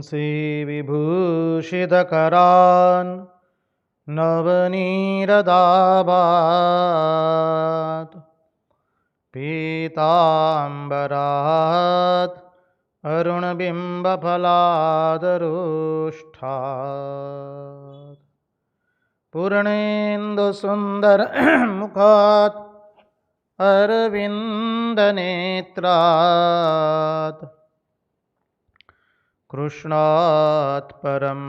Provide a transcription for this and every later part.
विभूषितकरान् नवनीरदाभात् पीताम्बरात् अरुणबिम्बफलादरोष्ठात् पूर्णेन्दुसुन्दरमुखात् अरविन्दनेत्रात् कृष्णात् परं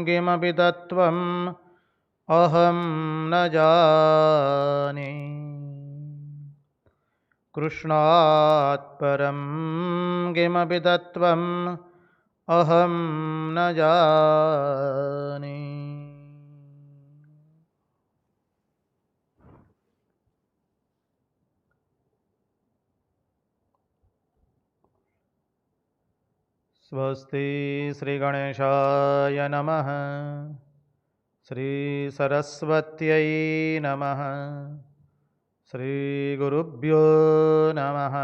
किमपि तत्त्वम् अहं न जाने। कृष्णात् परं किमपि तत्त्वम् अहं न जाने। स्वस्ति श्रीगणेशाय नमः। श्रीसरस्वत्यै नमः। श्रीगुरुभ्यो नमः।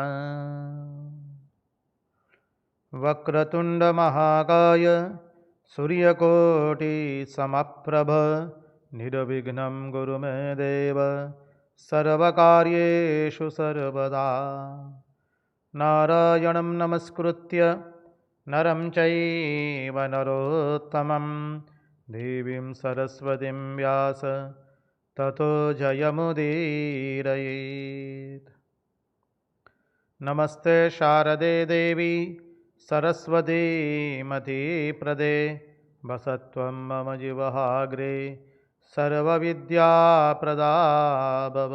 वक्रतुण्डमहाकाय सूर्यकोटिसमप्रभ निर्विघ्नं कुरु मे देव सर्वकार्येषु सर्वदा। नारायणं नमस्कृत्य नरं चैव नरोत्तमं देवीं सरस्वतीं व्यास ततो जयमुदीरयेत्। नमस्ते शारदे देवी सरस्वती मतिप्रदे वसत्वं मम जिह्वाग्रे सर्वविद्याप्रदा भव।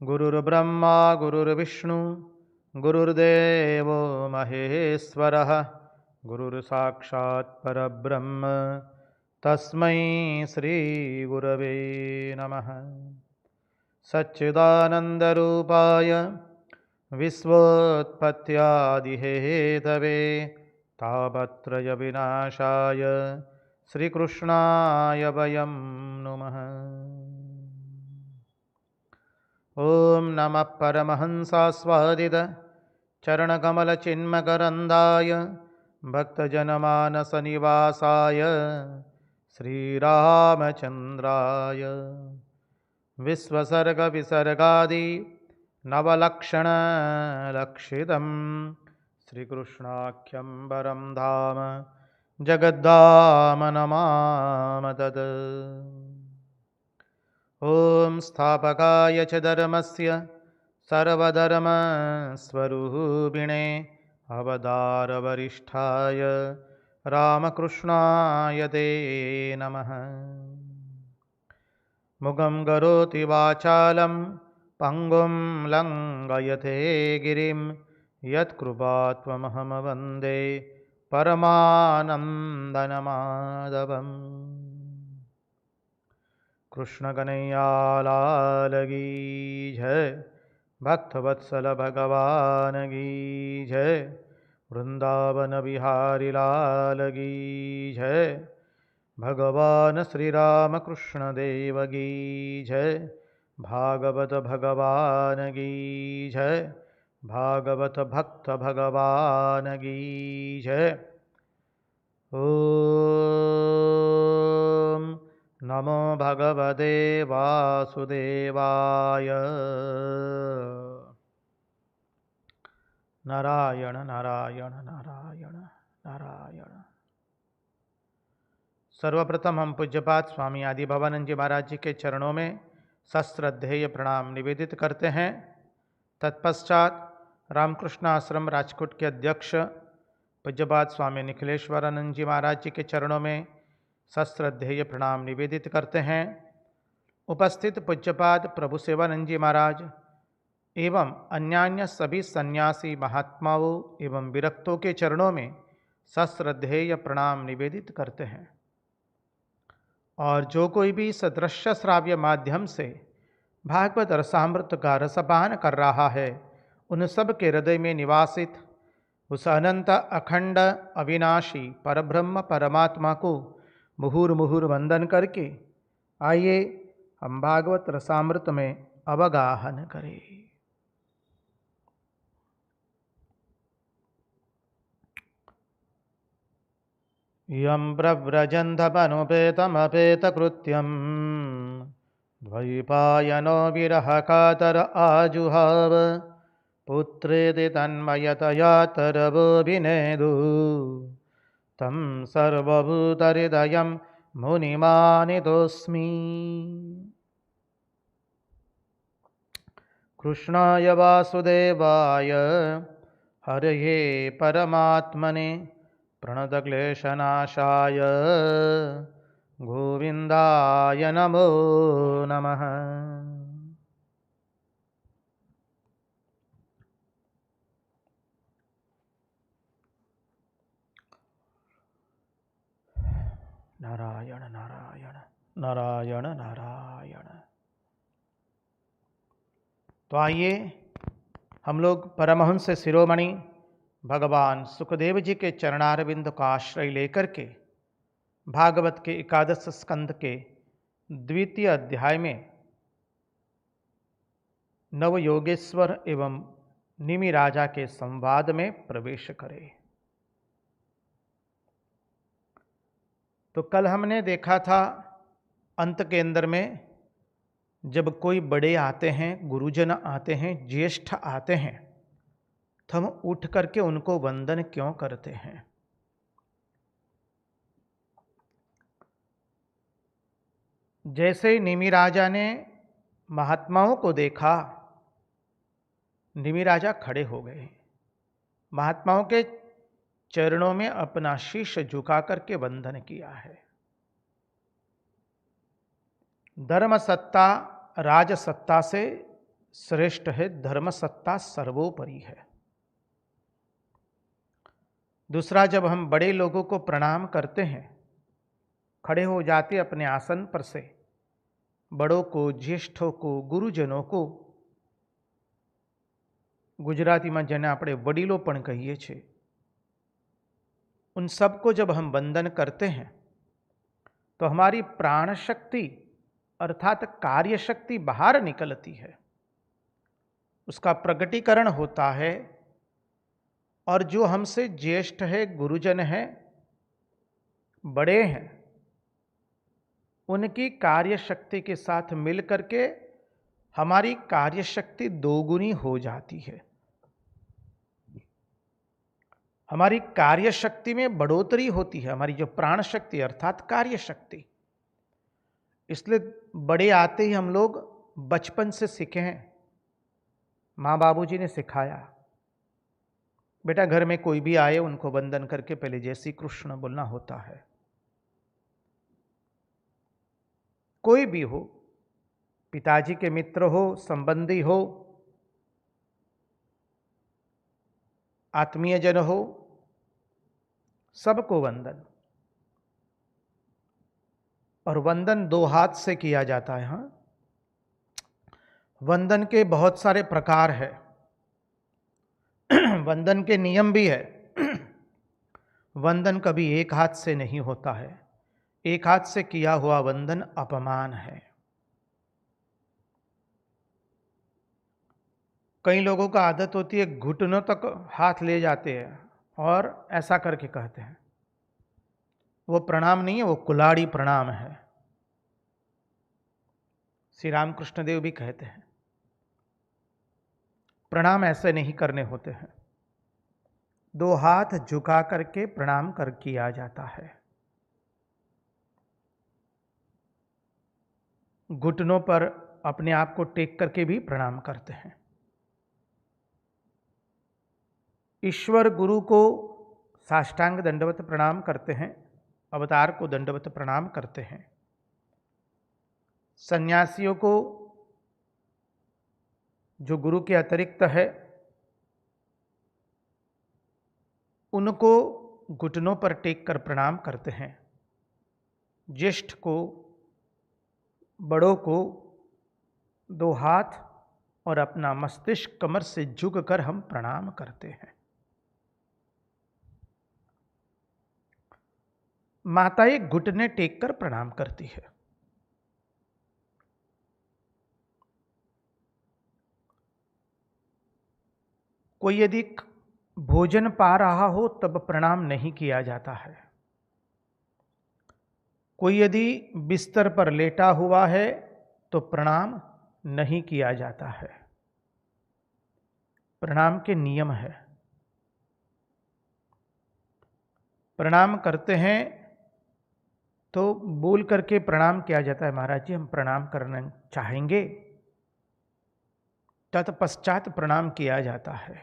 गुरुर्ब्रह्मा गुरुर्विष्णु गुरुर्देवो महेश्वरः गुरुर्साक्षात् परब्रह्म तस्मै श्रीगुरवे नमः। सच्चिदानन्दरूपाय विश्वोत्पत्त्यादिहेतवे तापत्रयविनाशाय श्रीकृष्णाय वयं नुमः। ॐ नमः परमहंसास्वादित चरणकमलचिन्मकरन्दाय भक्तजनमानसनिवासाय श्रीरामचन्द्राय विश्वसर्गविसर्गादि नवलक्षणलक्षितं श्रीकृष्णाख्यं परं धाम जगद्धाम नमामि तत्। ॐ स्थापकाय च धर्मस्य सर्वधर्मस्वरूपिणे अवतारवरिष्ठाय रामकृष्णाय ते नमः। मुखं करोति वाचालं पङ्गुं लङ्घयते गिरिं यत्कृपात्वमहं वन्दे परमानन्दमाधवम्। कृष्ण कन्हैया लाल की जय, भक्तवत्सल भगवान की जय, वृंदावन बिहारी लाल की जय, भगवान श्री राम कृष्ण देव की जय, भागवत भगवान की जय, भागवत भक्त भगवान की जय। ओम नमो भगवते वासुदेवाय। नारायण नारायण नारायण नारायण। सर्वप्रथम हम पूज्यपाद स्वामी आदि भवानंद जी महाराज जी के चरणों में सश्रद्धेय प्रणाम निवेदित करते हैं। तत्पश्चात रामकृष्ण आश्रम राजकोट के अध्यक्ष पूज्यपाद स्वामी निखिलेश्वरानंद जी महाराज जी के चरणों में सश्रद्धेय प्रणाम निवेदित करते हैं। उपस्थित पूज्यपाद प्रभु सेवानंद जी महाराज एवं अन्यान्य सभी सन्यासी महात्माओं एवं विरक्तों के चरणों में सश्रद्धेय प्रणाम निवेदित करते हैं। और जो कोई भी सदृश्य श्राव्य माध्यम से भागवत रसामृत का रसपान कर रहा है, उन सब के हृदय में निवासित उस अनंत अखंड अविनाशी परब्रह्म परमात्मा को मुहुर्मुहुर वंदन करके आइए हम भागवत रसामृत में अवगाहन करें। यं प्रव्रजन्धमनुपेतमपेतकृत्यं द्वैपायनो विरहकातर आजुहाव पुत्रेति तन्मयतया तरवोऽभिनेदु तं सर्वभूतहृदयं मुनिमानितोऽस्मि। कृष्णाय वासुदेवाय हरये परमात्मने प्रणतक्लेशनाशाय गोविन्दाय नमो नमः। नारायण नारायण नारायण नारायण। तो आइए हम लोग परमहंस शिरोमणि भगवान सुखदेव जी के चरणारविंद का आश्रय लेकर के भागवत के एकादश स्कंद के द्वितीय अध्याय में नवयोगेश्वर एवं निमि राजा के संवाद में प्रवेश करें। तो कल हमने देखा था अंत के अंदर में जब कोई बड़े आते हैं, गुरुजन आते हैं, ज्येष्ठ आते हैं, तो हम उठ करके उनको वंदन क्यों करते हैं। जैसे निमि राजा ने महात्माओं को देखा, निमि राजा खड़े हो गए, महात्माओं के चरणों में अपना शीश झुका करके वंदन किया है। धर्म सत्ता राजसत्ता से श्रेष्ठ है, धर्म सत्ता सर्वोपरि है। दूसरा, जब हम बड़े लोगों को प्रणाम करते हैं, खड़े हो जाते अपने आसन पर से, बड़ों को, ज्येष्ठों को, गुरुजनों को, गुजरातीમાં જેને આપણે વડીલો પણ કહીએ છીએ, उन सबको जब हम वंदन करते हैं तो हमारी प्राण शक्ति अर्थात कार्य शक्ति बाहर निकलती है, उसका प्रकटीकरण होता है। और जो हमसे ज्येष्ठ है, गुरुजन है, बड़े हैं, उनकी कार्य शक्ति के साथ मिल करके हमारी कार्य शक्ति दोगुनी हो जाती है, हमारी कार्य शक्ति में बढ़ोतरी होती है, हमारी जो प्राण शक्ति अर्थात कार्य शक्ति। इसलिए बड़े आते ही हम लोग बचपन से सीखे हैं, माँ बाबूजी ने सिखाया, बेटा घर में कोई भी आए उनको वंदन करके पहले जय श्री कृष्ण बोलना होता है। कोई भी हो, पिताजी के मित्र हो, संबंधी हो, आत्मीय जन हो, सबको वंदन। और वंदन दो हाथ से किया जाता है। हाँ, वंदन के बहुत सारे प्रकार है, वंदन के नियम भी है। वंदन कभी एक हाथ से नहीं होता है, एक हाथ से किया हुआ वंदन अपमान है। कई लोगों का आदत होती है घुटनों तक हाथ ले जाते हैं और ऐसा करके कहते हैं, वो प्रणाम नहीं है, वो कुलाड़ी प्रणाम है। श्री रामकृष्ण देव भी कहते हैं प्रणाम ऐसे नहीं करने होते हैं, दो हाथ झुका करके प्रणाम कर किया जाता है। घुटनों पर अपने आप को टेक करके भी प्रणाम करते हैं। ईश्वर गुरु को साष्टांग दंडवत प्रणाम करते हैं, अवतार को दंडवत प्रणाम करते हैं। सन्यासियों को जो गुरु के अतिरिक्त है उनको घुटनों पर टेक कर प्रणाम करते हैं। ज्येष्ठ को, बड़ों को दो हाथ और अपना मस्तिष्क कमर से झुक कर हम प्रणाम करते हैं। माताएं घुटने टेक कर प्रणाम करती है। कोई यदि भोजन पा रहा हो तब प्रणाम नहीं किया जाता है, कोई यदि बिस्तर पर लेटा हुआ है तो प्रणाम नहीं किया जाता है। प्रणाम के नियम है। प्रणाम करते हैं तो बोल करके प्रणाम किया जाता है, महाराज जी हम प्रणाम करना चाहेंगे, तत्पश्चात प्रणाम किया जाता है।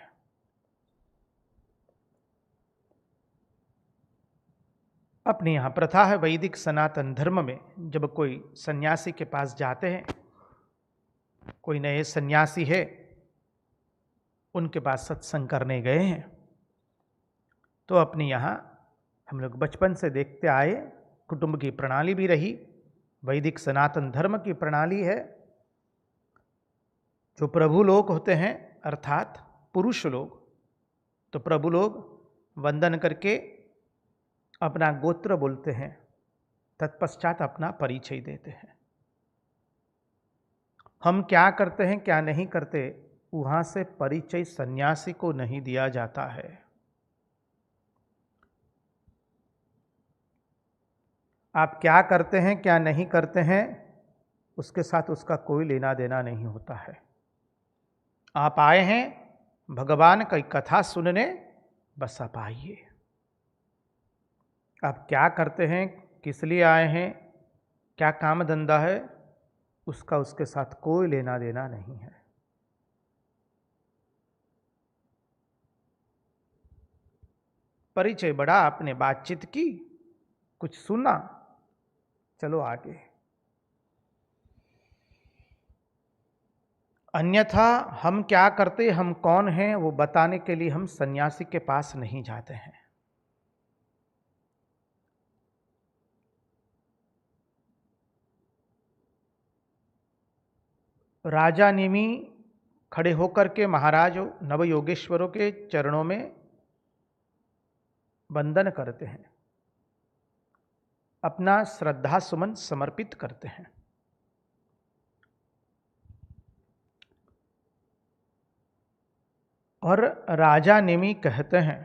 अपने यहाँ प्रथा है, वैदिक सनातन धर्म में जब कोई सन्यासी के पास जाते हैं, कोई नए सन्यासी है, उनके पास सत्संग करने गए हैं, तो अपने यहाँ हम लोग बचपन से देखते आए, कुटुंब की प्रणाली भी रही, वैदिक सनातन धर्म की प्रणाली है। जो प्रभु लोग होते हैं अर्थात पुरुष लोग, तो प्रभु लोग वंदन करके अपना गोत्र बोलते हैं, तत्पश्चात अपना परिचय देते हैं। हम क्या करते हैं क्या नहीं करते, वहां से परिचय सन्यासी को नहीं दिया जाता है। आप क्या करते हैं क्या नहीं करते हैं, उसके साथ उसका कोई लेना देना नहीं होता है। आप आए हैं भगवान की कथा सुनने, बस आप आइए। आप क्या करते हैं, किस लिए आए हैं, क्या काम धंधा है, उसका उसके साथ कोई लेना देना नहीं है। परिचय बढ़ा, आपने बातचीत की, कुछ सुना, चलो आगे। अन्यथा हम क्या करते, हम कौन हैं, वो बताने के लिए हम सन्यासी के पास नहीं जाते हैं। राजा नेमी खड़े होकर के महाराज नवयोगेश्वरों के चरणों में वंदन करते हैं, अपना श्रद्धा सुमन समर्पित करते हैं। और राजा नेमी कहते हैं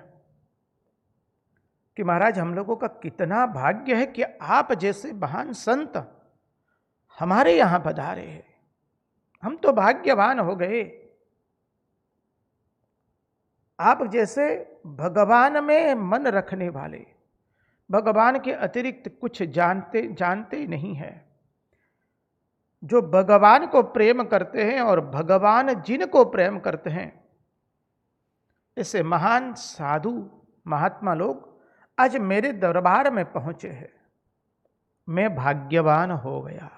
कि महाराज हम लोगों का कितना भाग्य है कि आप जैसे महान संत हमारे यहां पधारे हैं, हम तो भाग्यवान हो गए। आप जैसे भगवान में मन रखने वाले, भगवान के अतिरिक्त कुछ जानते ही नहीं है, जो भगवान को प्रेम करते हैं और भगवान जिनको प्रेम करते हैं, ऐसे महान साधु महात्मा लोग आज मेरे दरबार में पहुंचे हैं। मैं भाग्यवान हो गया।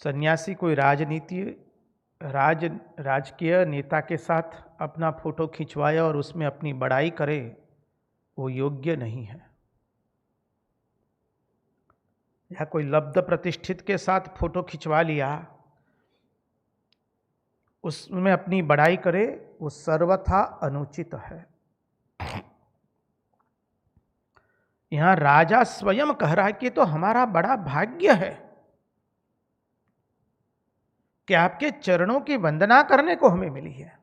सन्यासी कोई राजकीय नेता के साथ अपना फोटो खिंचवाया और उसमें अपनी बड़ाई करे, वो योग्य नहीं है। या कोई लब्ध प्रतिष्ठित के साथ फोटो खिंचवा लिया, उसमें अपनी बड़ाई करे, वो सर्वथा अनुचित है। यहां राजा स्वयं कह रहा है कि तो हमारा बड़ा भाग्य है कि आपके चरणों की वंदना करने को हमें मिली है।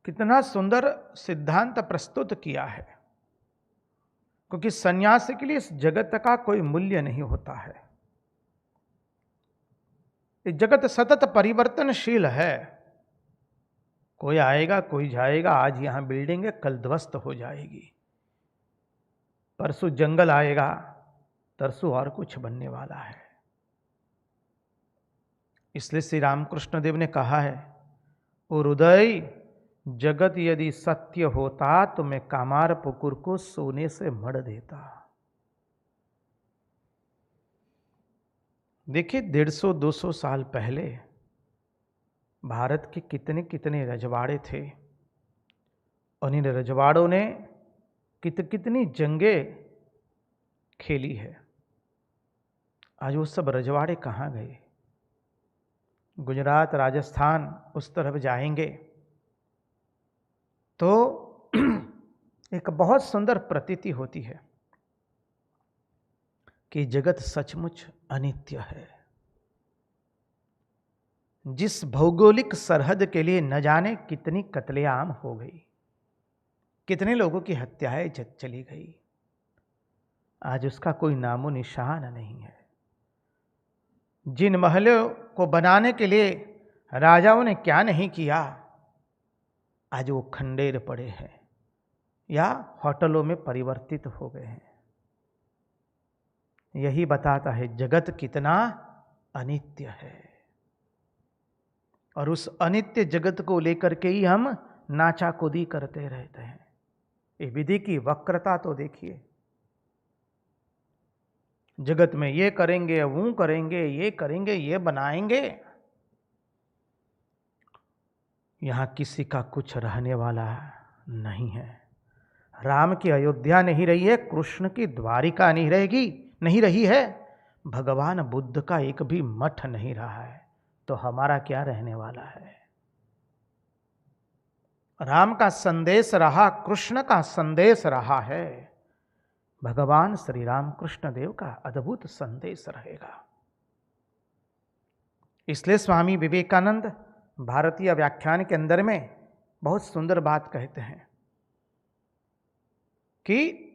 कितना सुंदर सिद्धांत प्रस्तुत किया है, क्योंकि सन्यासी के लिए इस जगत का कोई मूल्य नहीं होता है। ये जगत सतत परिवर्तनशील है, कोई आएगा कोई जाएगा। आज यहां बिल्डिंग है, कल ध्वस्त हो जाएगी, परसों जंगल आएगा, तरसों और कुछ बनने वाला है। इसलिए श्री रामकृष्ण देव ने कहा है, ओ हृदय जगत यदि सत्य होता तो मैं कामार पुकुर को सोने से मढ़ देता। देखिए 150-200 साल पहले भारत के कितने कितने रजवाड़े थे, और इन रजवाड़ों ने कितनी जंगें खेली है। आज वो सब रजवाड़े कहाँ गए? गुजरात राजस्थान उस तरफ जाएंगे तो एक बहुत सुंदर प्रतीति होती है कि जगत सचमुच अनित्य है। जिस भौगोलिक सरहद के लिए न जाने कितनी कत्लेआम हो गई, कितने लोगों की हत्याएं चली गई, आज उसका कोई नामो निशान नहीं है। जिन महलों को बनाने के लिए राजाओं ने क्या नहीं किया, आज वो खंडेर पड़े हैं या होटलों में परिवर्तित हो गए हैं। यही बताता है जगत कितना अनित्य है, और उस अनित्य जगत को लेकर के ही हम नाचाकुदी करते रहते हैं। ये विधि की वक्रता तो देखिए, जगत में ये करेंगे, वो करेंगे, ये करेंगे, ये बनाएंगे, यहां किसी का कुछ रहने वाला नहीं है। राम की अयोध्या नहीं रही है, कृष्ण की द्वारिका नहीं रहेगी, नहीं रही है, भगवान बुद्ध का एक भी मठ नहीं रहा है, तो हमारा क्या रहने वाला है। राम का संदेश रहा, कृष्ण का संदेश रहा है, भगवान श्री राम कृष्ण देव का अद्भुत संदेश रहेगा। इसलिए स्वामी विवेकानंद भारतीय व्याख्यान के अंदर में बहुत सुंदर बात कहते हैं कि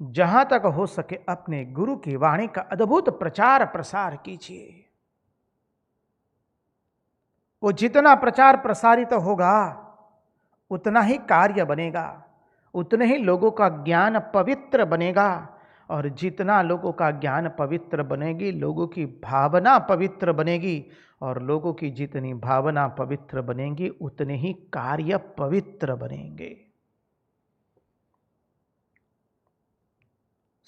जहां तक हो सके अपने गुरु की वाणी का अद्भुत प्रचार प्रसार कीजिए। वो जितना प्रचार प्रसारित होगा उतना ही कार्य बनेगा, उतने ही लोगों का ज्ञान पवित्र बनेगा, और जितना लोगों का ज्ञान पवित्र बनेगी, लोगों की भावना पवित्र बनेगी, और लोगों की जितनी भावना पवित्र बनेगी उतने ही कार्य पवित्र बनेंगे।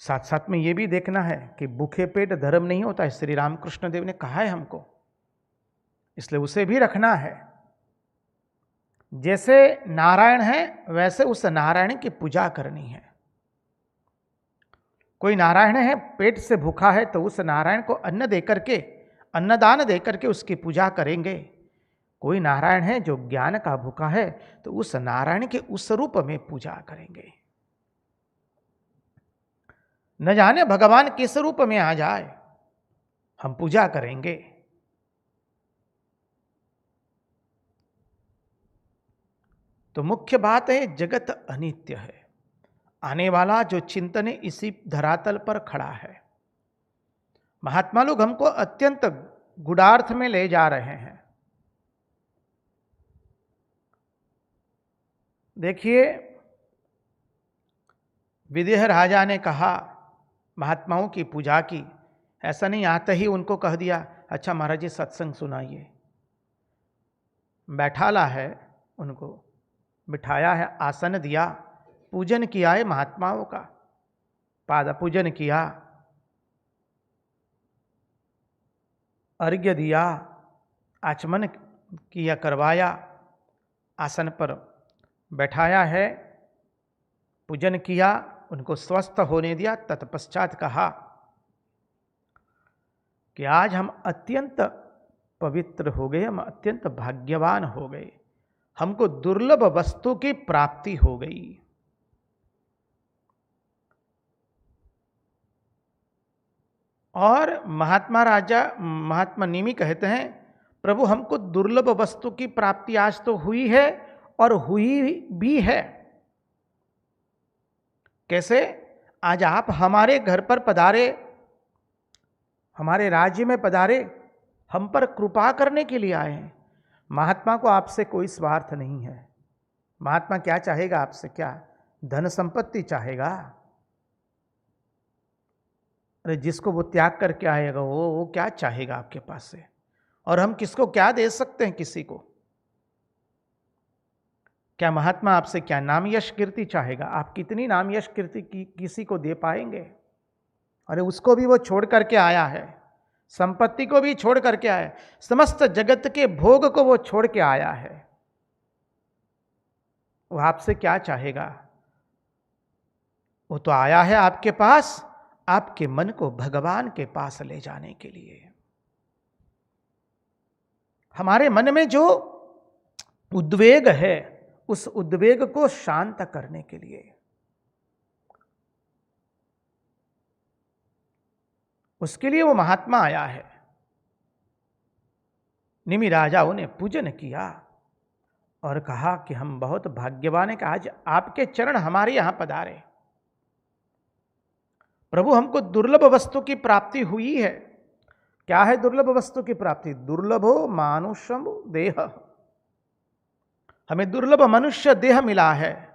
साथ साथ में यह भी देखना है कि भूखे पेट धर्म नहीं होता है, श्री रामकृष्ण देव ने कहा है हमको, इसलिए उसे भी रखना है। जैसे नारायण है वैसे उस नारायण की पूजा करनी है। कोई नारायण है पेट से भूखा है तो उस नारायण को अन्न देकर के, अन्नदान देकर के उसकी पूजा करेंगे। कोई नारायण है जो ज्ञान का भूखा है तो उस नारायण के उस रूप में पूजा करेंगे। न जाने भगवान किस रूप में आ जाए, हम पूजा करेंगे। तो मुख्य बात है जगत अनित्य है। आने वाला जो चिंतन है इसी धरातल पर खड़ा है। महात्मा लोग हमको अत्यंत गुडार्थ में ले जा रहे हैं। देखिए, विदेह राजा ने कहा महात्माओं की पूजा की, ऐसा नहीं आते ही उनको कह दिया अच्छा महाराज जी सत्संग सुनाइए। बैठाला है, उनको बिठाया है, आसन दिया, पूजन किया है महात्माओं का, पाद पूजन किया, अर्घ्य दिया, आचमन किया, करवाया, आसन पर बैठाया है, पूजन किया, उनको स्वस्थ होने दिया। तत्पश्चात कहा कि आज हम अत्यंत पवित्र हो गए, हम अत्यंत भाग्यवान हो गए, हमको दुर्लभ वस्तु की प्राप्ति हो गई। और महात्मा नेमी कहते हैं प्रभु हमको दुर्लभ वस्तु की प्राप्ति आज तो हुई है और हुई भी है। कैसे? आज आप हमारे घर पर पधारे, हमारे राज्य में पधारे, हम पर कृपा करने के लिए आए हैं। महात्मा को आपसे कोई स्वार्थ नहीं है। महात्मा क्या चाहेगा आपसे? क्या धन संपत्ति चाहेगा? अरे जिसको वो त्याग करके आएगा वो क्या चाहेगा आपके पास से? और हम किसको क्या दे सकते हैं? किसी को क्या महात्मा आपसे क्या नाम यश कीर्ति चाहेगा? आप कितनी नाम यश कीर्ति किसी को दे पाएंगे? अरे उसको भी वो छोड़ करके आया है, संपत्ति को भी छोड़ करके आया है, समस्त जगत के भोग को वो छोड़ के आया है। वो आपसे क्या चाहेगा? वो तो आया है आपके पास आपके मन को भगवान के पास ले जाने के लिए। हमारे मन में जो उद्वेग है उस उद्वेग को शांत करने के लिए, उसके लिए वो महात्मा आया है। निमि राजाओं ने पूजन किया और कहा कि हम बहुत भाग्यवान हैं कि आज आपके चरण हमारे यहां पधारे। प्रभु, हमको दुर्लभ वस्तु की प्राप्ति हुई है। क्या है दुर्लभ वस्तु की प्राप्ति? दुर्लभो मानुषम देह, हमें दुर्लभ मनुष्य देह मिला है।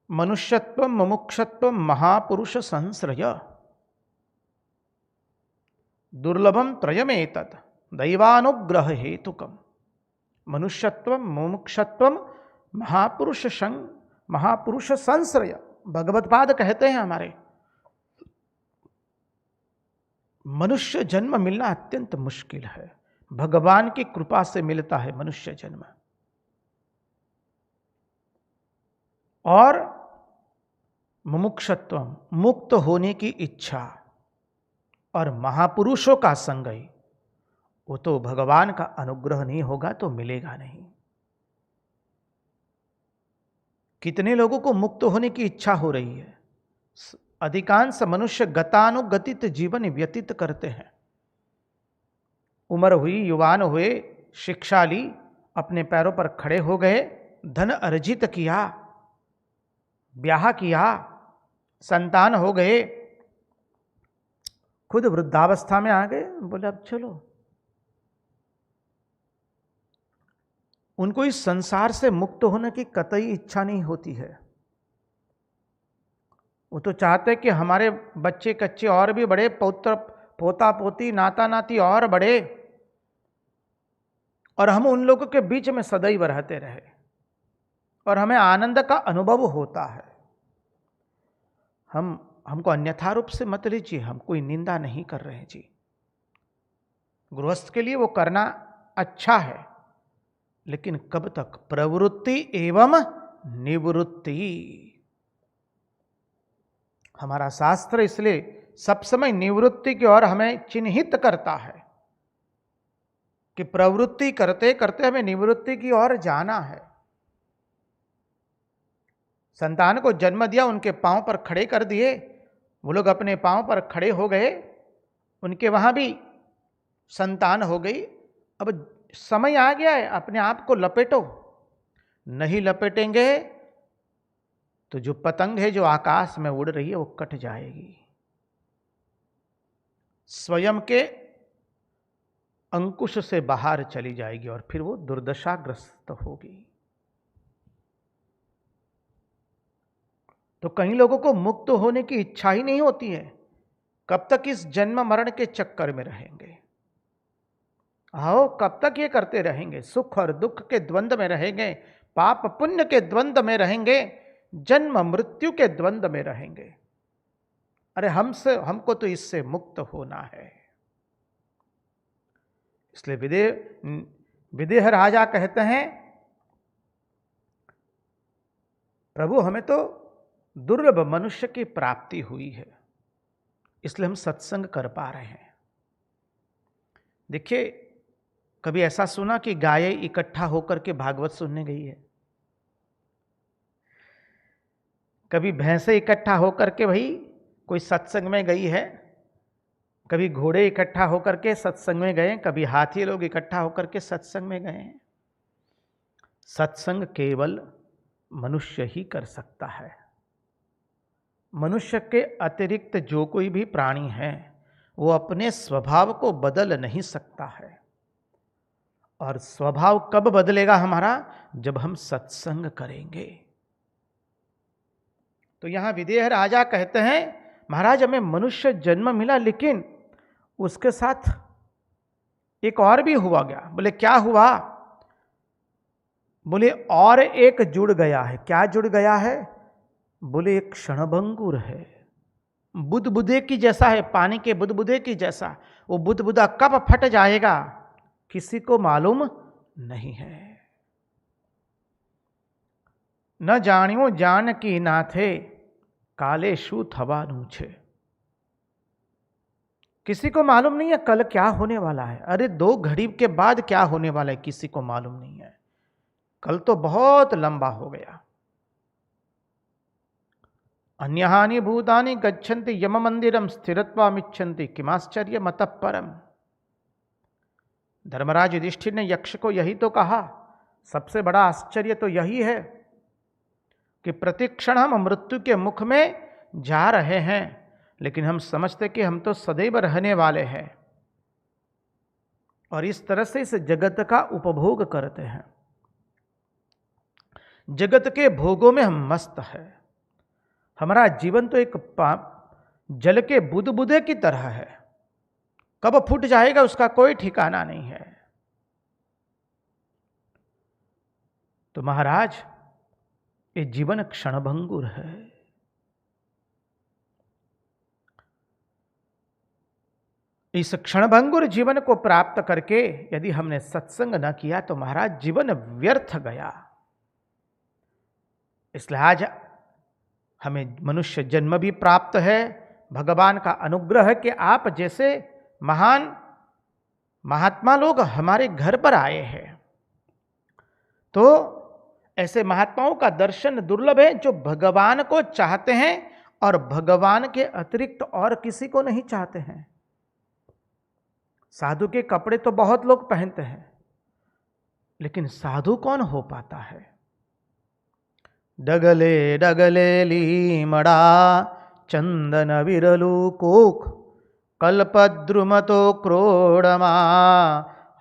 मनुष्यत्व मुमुक्षत्व महापुरुष संश्रय दुर्लभम त्रयमेतत् दैवानुग्रह हेतुकम। मनुष्यत्व मुमुक्षत्व महापुरुष संश्रय, भगवत्पाद कहते हैं हमारे, मनुष्य जन्म मिलना अत्यंत मुश्किल है। भगवान की कृपा से मिलता है मनुष्य जन्म। और मुमुक्षत्व, मुक्त होने की इच्छा, और महापुरुषों का संग, वो तो भगवान का अनुग्रह नहीं होगा तो मिलेगा नहीं। कितने लोगों को मुक्त होने की इच्छा हो रही है? अधिकांश मनुष्य गतानुगतित जीवन व्यतीत करते हैं। उम्र हुई, युवान हुए, शिक्षा ली, अपने पैरों पर खड़े हो गए, धन अर्जित किया, ब्याह किया, संतान हो गए, खुद वृद्धावस्था में आ गए, बोले अब चलो। उनको इस संसार से मुक्त होने की कतई इच्छा नहीं होती है। वो तो चाहते कि हमारे बच्चे कच्चे और भी बड़े, पौत्र पोता पोती नाता नाती और बड़े, और हम उन लोगों के बीच में सदैव रहते रहे और हमें आनंद का अनुभव होता है। हमको अन्यथा रूप से मत लीजिए, हम कोई निंदा नहीं कर रहे जी। गृहस्थ के लिए वो करना अच्छा है, लेकिन कब तक? प्रवृत्ति एवं निवृत्ति। हमारा शास्त्र इसलिए सब समय निवृत्ति की ओर हमें चिन्हित करता है कि प्रवृत्ति करते करते हमें निवृत्ति की ओर जाना है। संतान को जन्म दिया, उनके पांव पर खड़े कर दिए, वो लोग अपने पांव पर खड़े हो गए, उनके वहां भी संतान हो गई। अब समय आ गया है, अपने आप को लपेटो। नहीं लपेटेंगे तो जो पतंग है जो आकाश में उड़ रही है वो कट जाएगी, स्वयं के अंकुश से बाहर चली जाएगी और फिर वो दुर्दशाग्रस्त होगी। तो कई लोगों को मुक्त होने की इच्छा ही नहीं होती है। कब तक इस जन्म मरण के चक्कर में रहेंगे? आओ, कब तक ये करते रहेंगे? सुख और दुख के द्वंद्व में रहेंगे, पाप पुण्य के द्वंद्व में रहेंगे, जन्म मृत्यु के द्वंद्व में रहेंगे। अरे हमको तो इससे मुक्त होना है। इसलिए विदेह राजा कहते हैं, प्रभु हमें तो दुर्लभ मनुष्य की प्राप्ति हुई है, इसलिए हम सत्संग कर पा रहे हैं। देखिए, कभी ऐसा सुना कि गाय इकट्ठा होकर के भागवत सुनने गई है? कभी भैंसे इकट्ठा होकर के भाई कोई सत्संग में गई है? कभी घोड़े इकट्ठा होकर के सत्संग में गए? कभी हाथी लोग इकट्ठा होकर के सत्संग में गए? सत्संग केवल मनुष्य ही कर सकता है। मनुष्य के अतिरिक्त जो कोई भी प्राणी है वो अपने स्वभाव को बदल नहीं सकता है। और स्वभाव कब बदलेगा हमारा? जब हम सत्संग करेंगे। तो यहां विदेह राजा कहते हैं, महाराज हमें मनुष्य जन्म मिला, लेकिन उसके साथ एक और भी हुआ गया। बोले क्या हुआ? बोले और एक जुड़ गया है। क्या जुड़ गया है? बोले एक क्षणभंगुर है, बुदबुदे की जैसा है, पानी के बुदबुदे की जैसा। वो बुदबुदा कब फट जाएगा किसी को मालूम नहीं है। न जानियो जान की नाथे काले शू थवा नूछे। किसी को मालूम नहीं है कल क्या होने वाला है। अरे 2 घड़ी के बाद क्या होने वाला है किसी को मालूम नहीं है। कल तो बहुत लंबा हो गया। अन्यहानि भूतानि गच्छन्ति यम मंदिरम स्थिरत्वामिच्छन्ति किमाश्चर्य मतः परम। धर्मराज युधिष्ठिर ने यक्ष को यही तो कहा, सबसे बड़ा आश्चर्य तो यही है कि प्रतिक्षण हम मृत्यु के मुख में जा रहे हैं, लेकिन हम समझते कि हम तो सदैव रहने वाले हैं और इस तरह से इस जगत का उपभोग करते हैं। जगत के भोगों में हम मस्त है। हमारा जीवन तो एक जल के बुदबुदे की तरह है, कब फूट जाएगा उसका कोई ठिकाना नहीं है। तो महाराज, ये जीवन क्षणभंगुर है। इस क्षणभंगुर जीवन को प्राप्त करके यदि हमने सत्संग न किया तो महाराज जीवन व्यर्थ गया। इसलिए आज हमें मनुष्य जन्म भी प्राप्त है, भगवान का अनुग्रह है कि आप जैसे महान महात्मा लोग हमारे घर पर आए हैं। तो ऐसे महात्माओं का दर्शन दुर्लभ है जो भगवान को चाहते हैं और भगवान के अतिरिक्त और किसी को नहीं चाहते हैं। साधु के कपड़े तो बहुत लोग पहनते हैं, लेकिन साधु कौन हो पाता है? डगले डगले लीमड़ा चंदन विरलू कोक कल्पद्रुमतो क्रोड़मा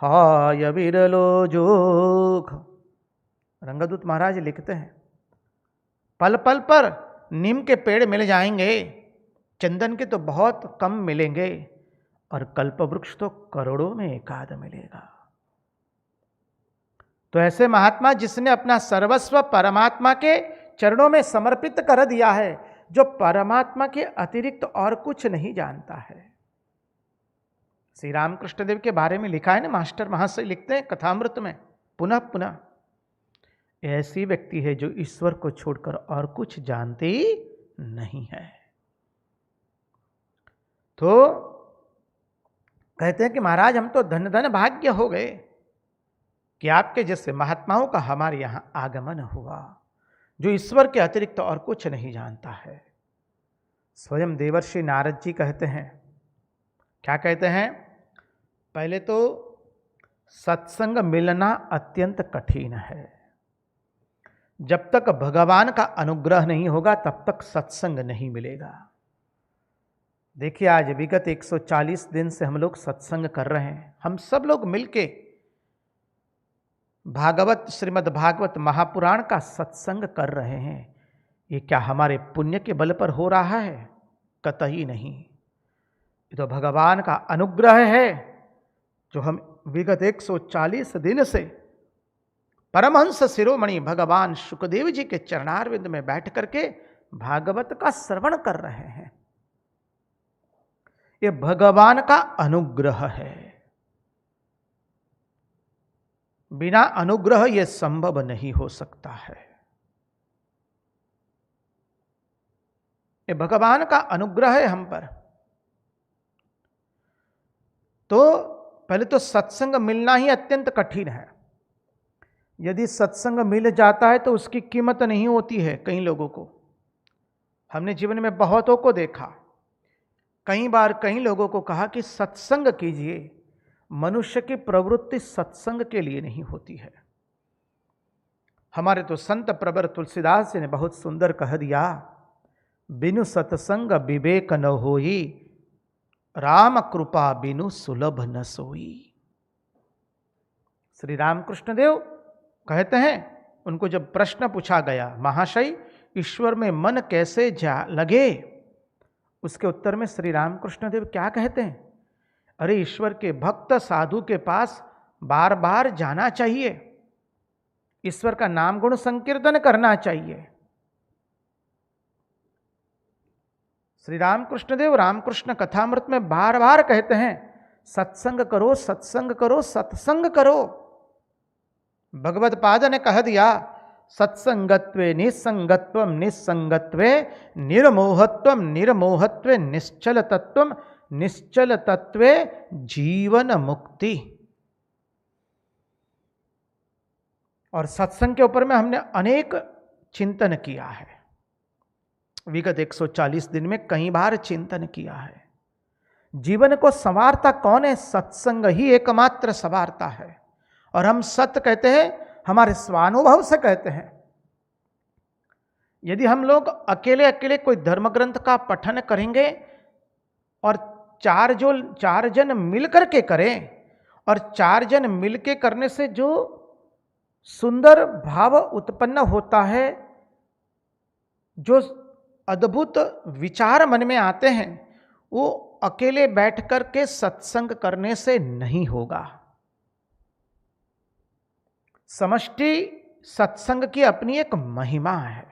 हाय विरलो जोख। रंगदूत महाराज लिखते हैं, पल पल पर नीम के पेड़ मिल जाएंगे, चंदन के तो बहुत कम मिलेंगे और कल्प वृक्ष तो करोड़ों में एकाध मिलेगा। तो ऐसे महात्मा जिसने अपना सर्वस्व परमात्मा के चरणों में समर्पित कर दिया है, जो परमात्मा के अतिरिक्त और कुछ नहीं जानता है। श्री रामकृष्ण देव के बारे में लिखा है ना, मास्टर महाशय लिखते हैं कथामृत में पुनः पुनः, ऐसी व्यक्ति है जो ईश्वर को छोड़कर और कुछ जानती नहीं है। तो कहते हैं कि महाराज हम तो धन धन भाग्य हो गए कि आपके जैसे महात्माओं का हमारे यहां आगमन हुआ, जो ईश्वर के अतिरिक्त और कुछ नहीं जानता है। स्वयं देवर्षि नारद जी कहते हैं, क्या कहते हैं? पहले तो सत्संग मिलना अत्यंत कठिन है। जब तक भगवान का अनुग्रह नहीं होगा तब तक सत्संग नहीं मिलेगा। देखिए आज विगत 140 दिन से हम लोग सत्संग कर रहे हैं, हम सब लोग मिलके भागवत श्रीमद् भागवत महापुराण का सत्संग कर रहे हैं। ये क्या हमारे पुण्य के बल पर हो रहा है? कतई नहीं। ये तो भगवान का अनुग्रह है जो हम विगत 140 दिन से परमहंस शिरोमणि भगवान शुकदेव जी के चरणारविंद में बैठ करके भागवत का श्रवण कर रहे हैं। ये भगवान का अनुग्रह है, बिना अनुग्रह यह संभव नहीं हो सकता है। ये भगवान का अनुग्रह है हम पर। तो पहले तो सत्संग मिलना ही अत्यंत कठिन है। यदि सत्संग मिल जाता है तो उसकी कीमत नहीं होती है कई लोगों को। हमने जीवन में बहुतों को देखा, कई बार कई लोगों को कहा कि सत्संग कीजिए। मनुष्य की प्रवृत्ति सत्संग के लिए नहीं होती है। हमारे तो संत प्रवर तुलसीदास जी ने बहुत सुंदर कह दिया, बिनु सत्संग विवेक न होई, राम कृपा बिनु सुलभ न सोई। श्री रामकृष्ण देव कहते हैं, उनको जब प्रश्न पूछा गया, महाशय ईश्वर में मन कैसे जा लगे, उसके उत्तर में श्री रामकृष्ण देव क्या कहते हैं? अरे ईश्वर के भक्त साधु के पास बार बार जाना चाहिए, ईश्वर का नाम गुण संकीर्तन करना चाहिए। श्री रामकृष्ण देव रामकृष्ण कथामृत में बार बार कहते हैं, सत्संग करो सत्संग करो सत्संग करो। भगवत पाद ने कह दिया, सत्संगत्वे निस्संगत्वम निस्संगत्वे निर्मोहत्वम निर्मोहत्वे निश्चल तत्वम निश्चल तत्वे जीवन मुक्ति। और सत्संग के ऊपर में हमने अनेक चिंतन किया है। विगत 140 दिन में कई बार चिंतन किया है। जीवन को संवारता कौन है? सत्संग ही एकमात्र संवारता है। और हम सत्य कहते हैं, हमारे स्वानुभव से कहते हैं। यदि हम लोग अकेले अकेले कोई धर्म ग्रंथ का पठन करेंगे और चार जन मिलकर के करें, और 4 जन मिलके करने से जो सुंदर भाव उत्पन्न होता है, जो अद्भुत विचार मन में आते हैं, वो अकेले बैठ कर के सत्संग करने से नहीं होगा। समष्टि सत्संग की अपनी एक महिमा है।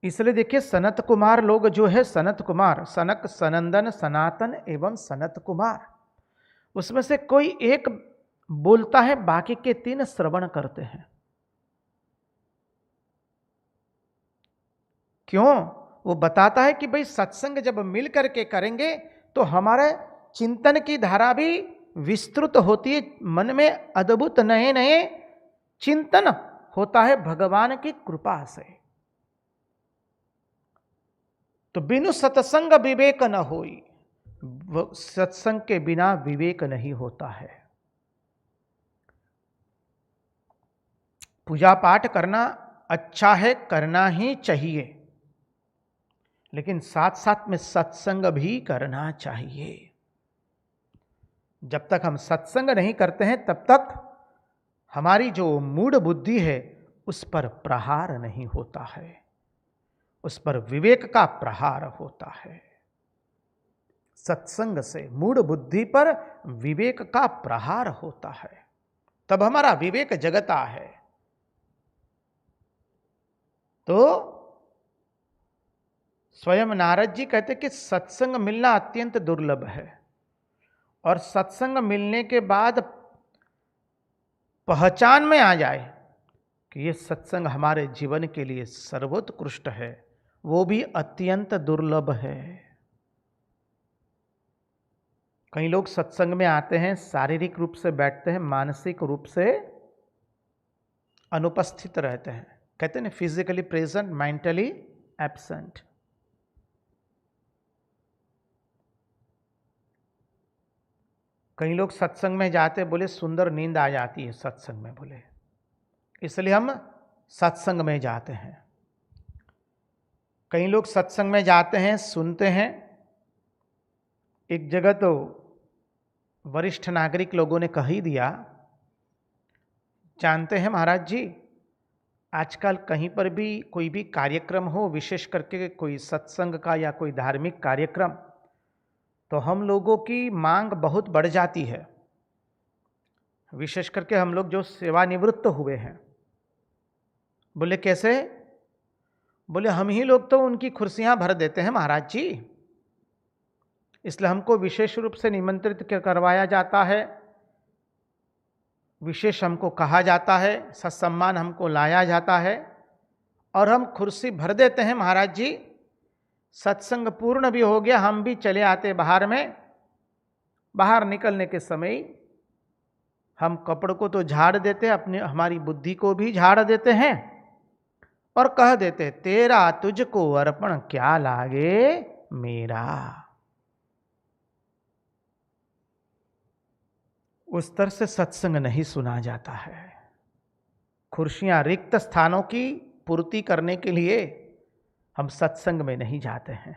इसलिए देखिए, सनत कुमार लोग जो है, सनत कुमार, सनक, सनंदन, सनातन एवं सनत कुमार, उसमें से कोई एक बोलता है, बाकी के 3 श्रवण करते हैं। क्यों? वो बताता है कि भाई सत्संग जब मिल करके करेंगे तो हमारे चिंतन की धारा भी विस्तृत होती है, मन में अद्भुत नए नए चिंतन होता है भगवान की कृपा से। तो बिनु सत्संग विवेक न होई, सत्संग के बिना विवेक नहीं होता है। पूजा पाठ करना अच्छा है, करना ही चाहिए, लेकिन साथ साथ में सत्संग भी करना चाहिए। जब तक हम सत्संग नहीं करते हैं तब तक हमारी जो मूढ़ बुद्धि है उस पर प्रहार नहीं होता है, उस पर विवेक का प्रहार होता है। सत्संग से मूढ़ बुद्धि पर विवेक का प्रहार होता है, तब हमारा विवेक जगता है। तो स्वयं नारद जी कहते कि सत्संग मिलना अत्यंत दुर्लभ है, और सत्संग मिलने के बाद पहचान में आ जाए कि ये सत्संग हमारे जीवन के लिए सर्वोत्कृष्ट है, वो भी अत्यंत दुर्लभ है। कई लोग सत्संग में आते हैं, शारीरिक रूप से बैठते हैं, मानसिक रूप से अनुपस्थित रहते हैं। कहते हैं फिजिकली प्रेजेंट, मेंटली एब्सेंट। कई लोग सत्संग में जाते, बोले सुंदर नींद आ जाती है सत्संग में, बोले इसलिए हम सत्संग में जाते हैं। कई लोग सत्संग में जाते हैं, सुनते हैं। एक जगह तो वरिष्ठ नागरिक लोगों ने कह ही दिया, जानते हैं महाराज जी, आजकल कहीं पर भी कोई भी कार्यक्रम हो, विशेष करके कोई सत्संग का या कोई धार्मिक कार्यक्रम, तो हम लोगों की मांग बहुत बढ़ जाती है। विशेष करके हम लोग जो सेवानिवृत्त हुए हैं। बोले कैसे? बोले हम ही लोग तो उनकी कुर्सियां भर देते हैं महाराज जी, इसलिए हमको विशेष रूप से निमंत्रित करवाया जाता है, विशेष हमको कहा जाता है, सत्सम्मान हमको लाया जाता है, और हम कुर्सी भर देते हैं महाराज जी। सत्संग पूर्ण भी हो गया, हम भी चले आते बाहर में। बाहर निकलने के समय हम कपड़ को तो झाड़ देते, अपने हमारी बुद्धि को भी झाड़ देते हैं, और कह देते तेरा तुझको अर्पण क्या लागे मेरा। उस तरह से सत्संग नहीं सुना जाता है। कुर्सियां, रिक्त स्थानों की पूर्ति करने के लिए हम सत्संग में नहीं जाते हैं।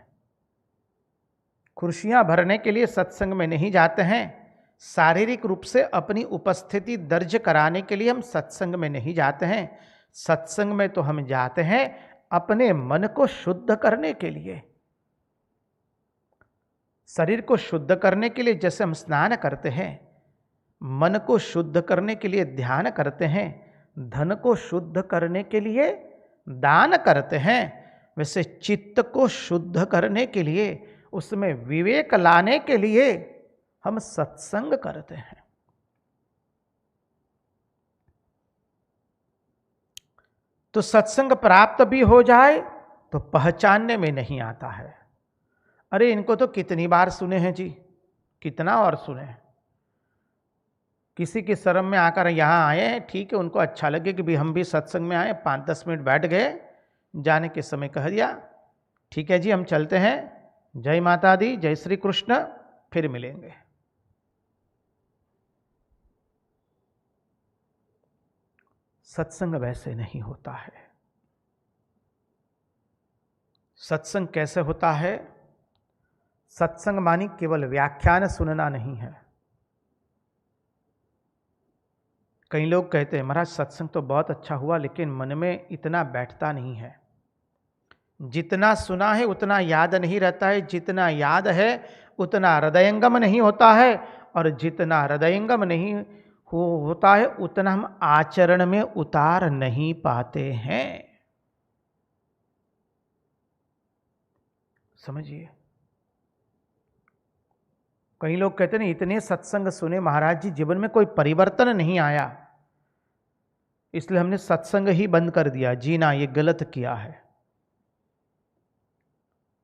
कुर्सियां भरने के लिए सत्संग में नहीं जाते हैं। शारीरिक रूप से अपनी उपस्थिति दर्ज कराने के लिए हम सत्संग में नहीं जाते हैं। सत्संग में तो हम जाते हैं अपने मन को शुद्ध करने के लिए। शरीर को शुद्ध करने के लिए जैसे हम स्नान करते हैं, मन को शुद्ध करने के लिए ध्यान करते हैं, धन को शुद्ध करने के लिए दान करते हैं, वैसे चित्त को शुद्ध करने के लिए, उसमें विवेक लाने के लिए हम सत्संग करते हैं। तो सत्संग प्राप्त भी हो जाए तो पहचानने में नहीं आता है। अरे इनको तो कितनी बार सुने हैं जी, कितना और सुने। किसी के शरण में आकर यहाँ आए हैं, ठीक है, उनको अच्छा लगे कि भाई हम भी सत्संग में आए, 5-10 मिनट बैठ गए, जाने के समय कह दिया ठीक है जी हम चलते हैं, जय माता दी, जय श्री कृष्ण, फिर मिलेंगे। सत्संग वैसे नहीं होता है। सत्संग कैसे होता है? सत्संग मानी केवल व्याख्यान सुनना नहीं है। कई लोग कहते हैं महाराज सत्संग तो बहुत अच्छा हुआ लेकिन मन में इतना बैठता नहीं है, जितना सुना है उतना याद नहीं रहता है, जितना याद है उतना हृदयंगम नहीं होता है, और जितना हृदयंगम नहीं होता है उतना हम आचरण में उतार नहीं पाते हैं। समझिए, कई लोग कहते हैं इतने सत्संग सुने महाराज जी जीवन में कोई परिवर्तन नहीं आया, इसलिए हमने सत्संग ही बंद कर दिया। जी ना, ये गलत किया है।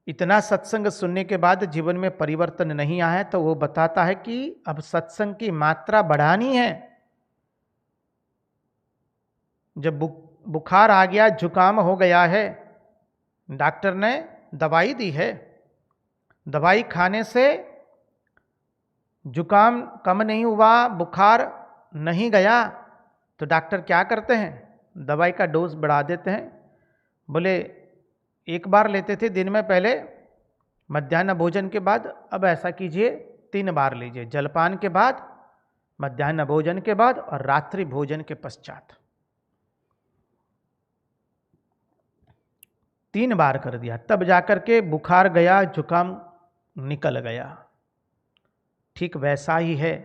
इतना सत्संग सुनने के बाद जीवन में परिवर्तन नहीं आया तो वो बताता है कि अब सत्संग की मात्रा बढ़ानी है। जब बुखार आ गया, जुकाम हो गया है, डॉक्टर ने दवाई दी है, दवाई खाने से जुकाम कम नहीं हुआ, बुखार नहीं गया, तो डॉक्टर क्या करते हैं? दवाई का डोज बढ़ा देते हैं। बोले एक बार लेते थे दिन में पहले मध्याह्न भोजन के बाद, अब ऐसा कीजिए 3 बार लीजिए, जलपान के बाद, मध्याह्न भोजन के बाद और रात्रि भोजन के पश्चात। 3 बार कर दिया, तब जाकर के बुखार गया, जुकाम निकल गया। ठीक वैसा ही है,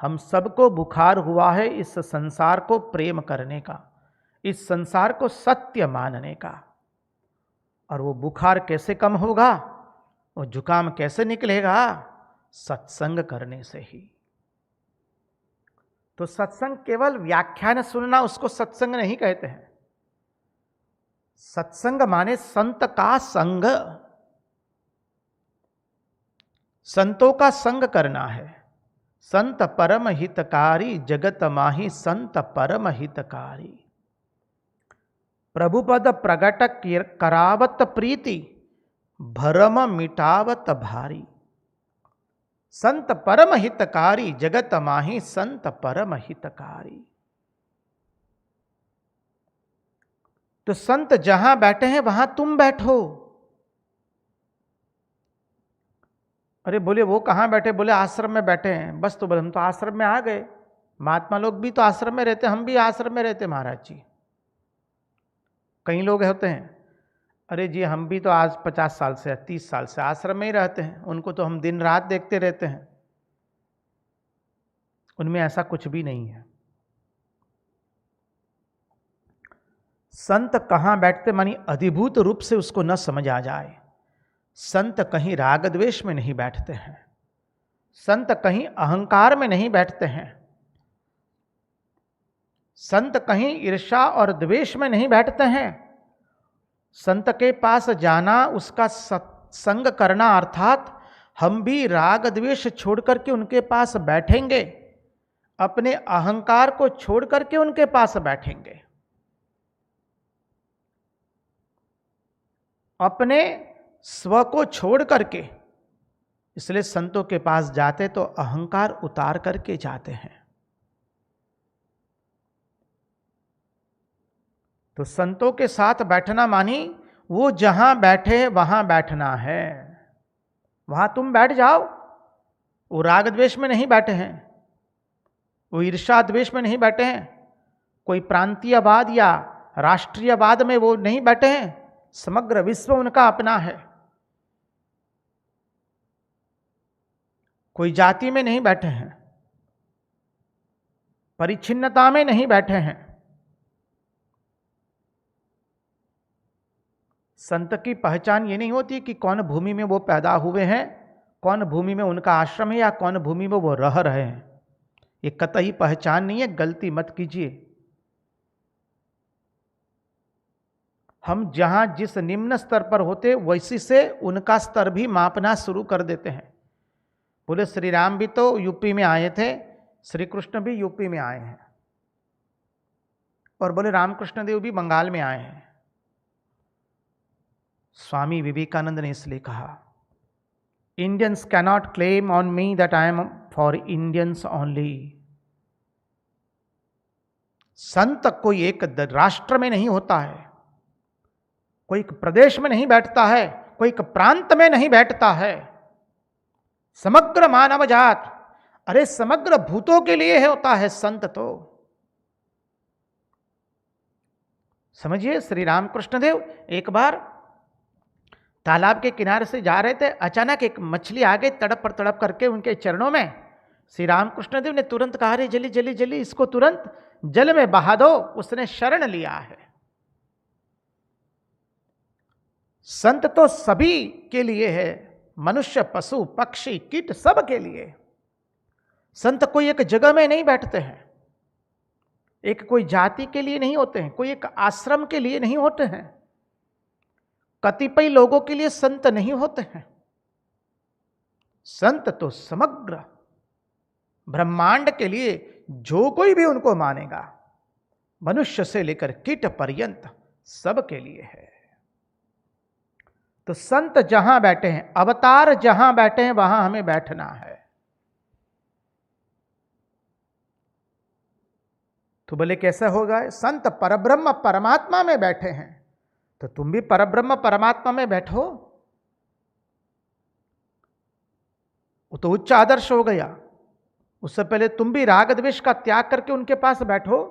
हम सबको बुखार हुआ है इस संसार को प्रेम करने का, इस संसार को सत्य मानने का। और वो बुखार कैसे कम होगा, वो जुकाम कैसे निकलेगा? सत्संग करने से ही। तो सत्संग केवल व्याख्यान सुनना, उसको सत्संग नहीं कहते हैं। सत्संग माने संत का संग, संतों का संग करना है। संत परम हितकारी, जगत माही संत परम हितकारी। प्रभुपद प्रगट करावत प्रीति, भरम मिटावत भारी। संत परम हितकारी, जगत माही संत परम हितकारी। तो संत जहां बैठे हैं वहां तुम बैठो। अरे बोले वो कहां बैठे? बोले आश्रम में बैठे हैं। बस, तो बोले हम तो आश्रम में आ गए। महात्मा लोग भी तो आश्रम में रहते, हम भी आश्रम में रहते महाराज जी। कई लोग होते हैं, अरे जी हम भी तो आज 50 साल से 30 साल से आश्रम में ही रहते हैं, उनको तो हम दिन रात देखते रहते हैं। उनमें ऐसा कुछ भी नहीं है। संत कहां बैठते मानी अधिभूत रूप से उसको न समझ आ जाए। संत कहीं राग द्वेष में नहीं बैठते हैं, संत कहीं अहंकार में नहीं बैठते हैं, संत कहीं ईर्ष्या और द्वेष में नहीं बैठते हैं। संत के पास जाना, उसका सत्संग करना, अर्थात हम भी राग द्वेष छोड़ करके उनके पास बैठेंगे, अपने अहंकार को छोड़ करके उनके पास बैठेंगे, अपने स्व को छोड़ करके। इसलिए संतों के पास जाते तो अहंकार उतार करके जाते हैं। तो संतों के साथ बैठना मानी वो जहां बैठे वहां बैठना है, वहां तुम बैठ जाओ। वो राग द्वेष में नहीं बैठे हैं, वो ईर्ष्या द्वेष में नहीं बैठे हैं, कोई प्रांतीयवाद या राष्ट्रीयवाद में वो नहीं बैठे हैं। समग्र विश्व उनका अपना है। कोई जाति में नहीं बैठे हैं, परिच्छिन्नता में नहीं बैठे हैं। संत की पहचान ये नहीं होती कि कौन भूमि में वो पैदा हुए हैं, कौन भूमि में उनका आश्रम है, या कौन भूमि में वो रह रहे हैं। ये कतई पहचान नहीं है, गलती मत कीजिए। हम जहां जिस निम्न स्तर पर होते वैसी से उनका स्तर भी मापना शुरू कर देते हैं। बोले श्री राम भी तो यूपी में आए थे, श्री कृष्ण भी यूपी में आए हैं और बोले रामकृष्ण देव भी बंगाल में आए हैं। स्वामी विवेकानंद ने इसलिए कहा, Indians cannot claim on me that I am for Indians only. संत कोई एक राष्ट्र में नहीं होता है, कोई एक प्रदेश में नहीं बैठता है, कोई एक प्रांत में नहीं बैठता है। समग्र मानव जात, अरे समग्र भूतों के लिए है होता है संत। तो समझिए, श्री रामकृष्ण देव एक बार तालाब के किनारे से जा रहे थे, अचानक एक मछली आ गई, तड़प करके उनके चरणों में। श्री रामकृष्ण देव ने तुरंत कहा, रे जल्दी जल्दी जल्दी इसको तुरंत जल में बहा दो। उसने शरण लिया है। संत तो सभी के लिए है, मनुष्य पशु पक्षी कीट सब के लिए। संत कोई एक जगह में नहीं बैठते हैं, एक कोई जाति के लिए नहीं होते हैं, कोई एक आश्रम के लिए नहीं होते हैं, कतिपय लोगों के लिए संत नहीं होते हैं। संत तो समग्र ब्रह्मांड के लिए, जो कोई भी उनको मानेगा, मनुष्य से लेकर कीट पर्यंत सब के लिए है। तो संत जहां बैठे हैं, अवतार जहां बैठे हैं, वहां हमें बैठना है। तो बोले कैसे होगा? संत परब्रह्म परमात्मा में बैठे हैं, तो तुम भी परब्रह्म परमात्मा में बैठो। वो तो उच्च आदर्श हो गया। उससे पहले तुम भी राग द्वेष का त्याग करके उनके पास बैठो,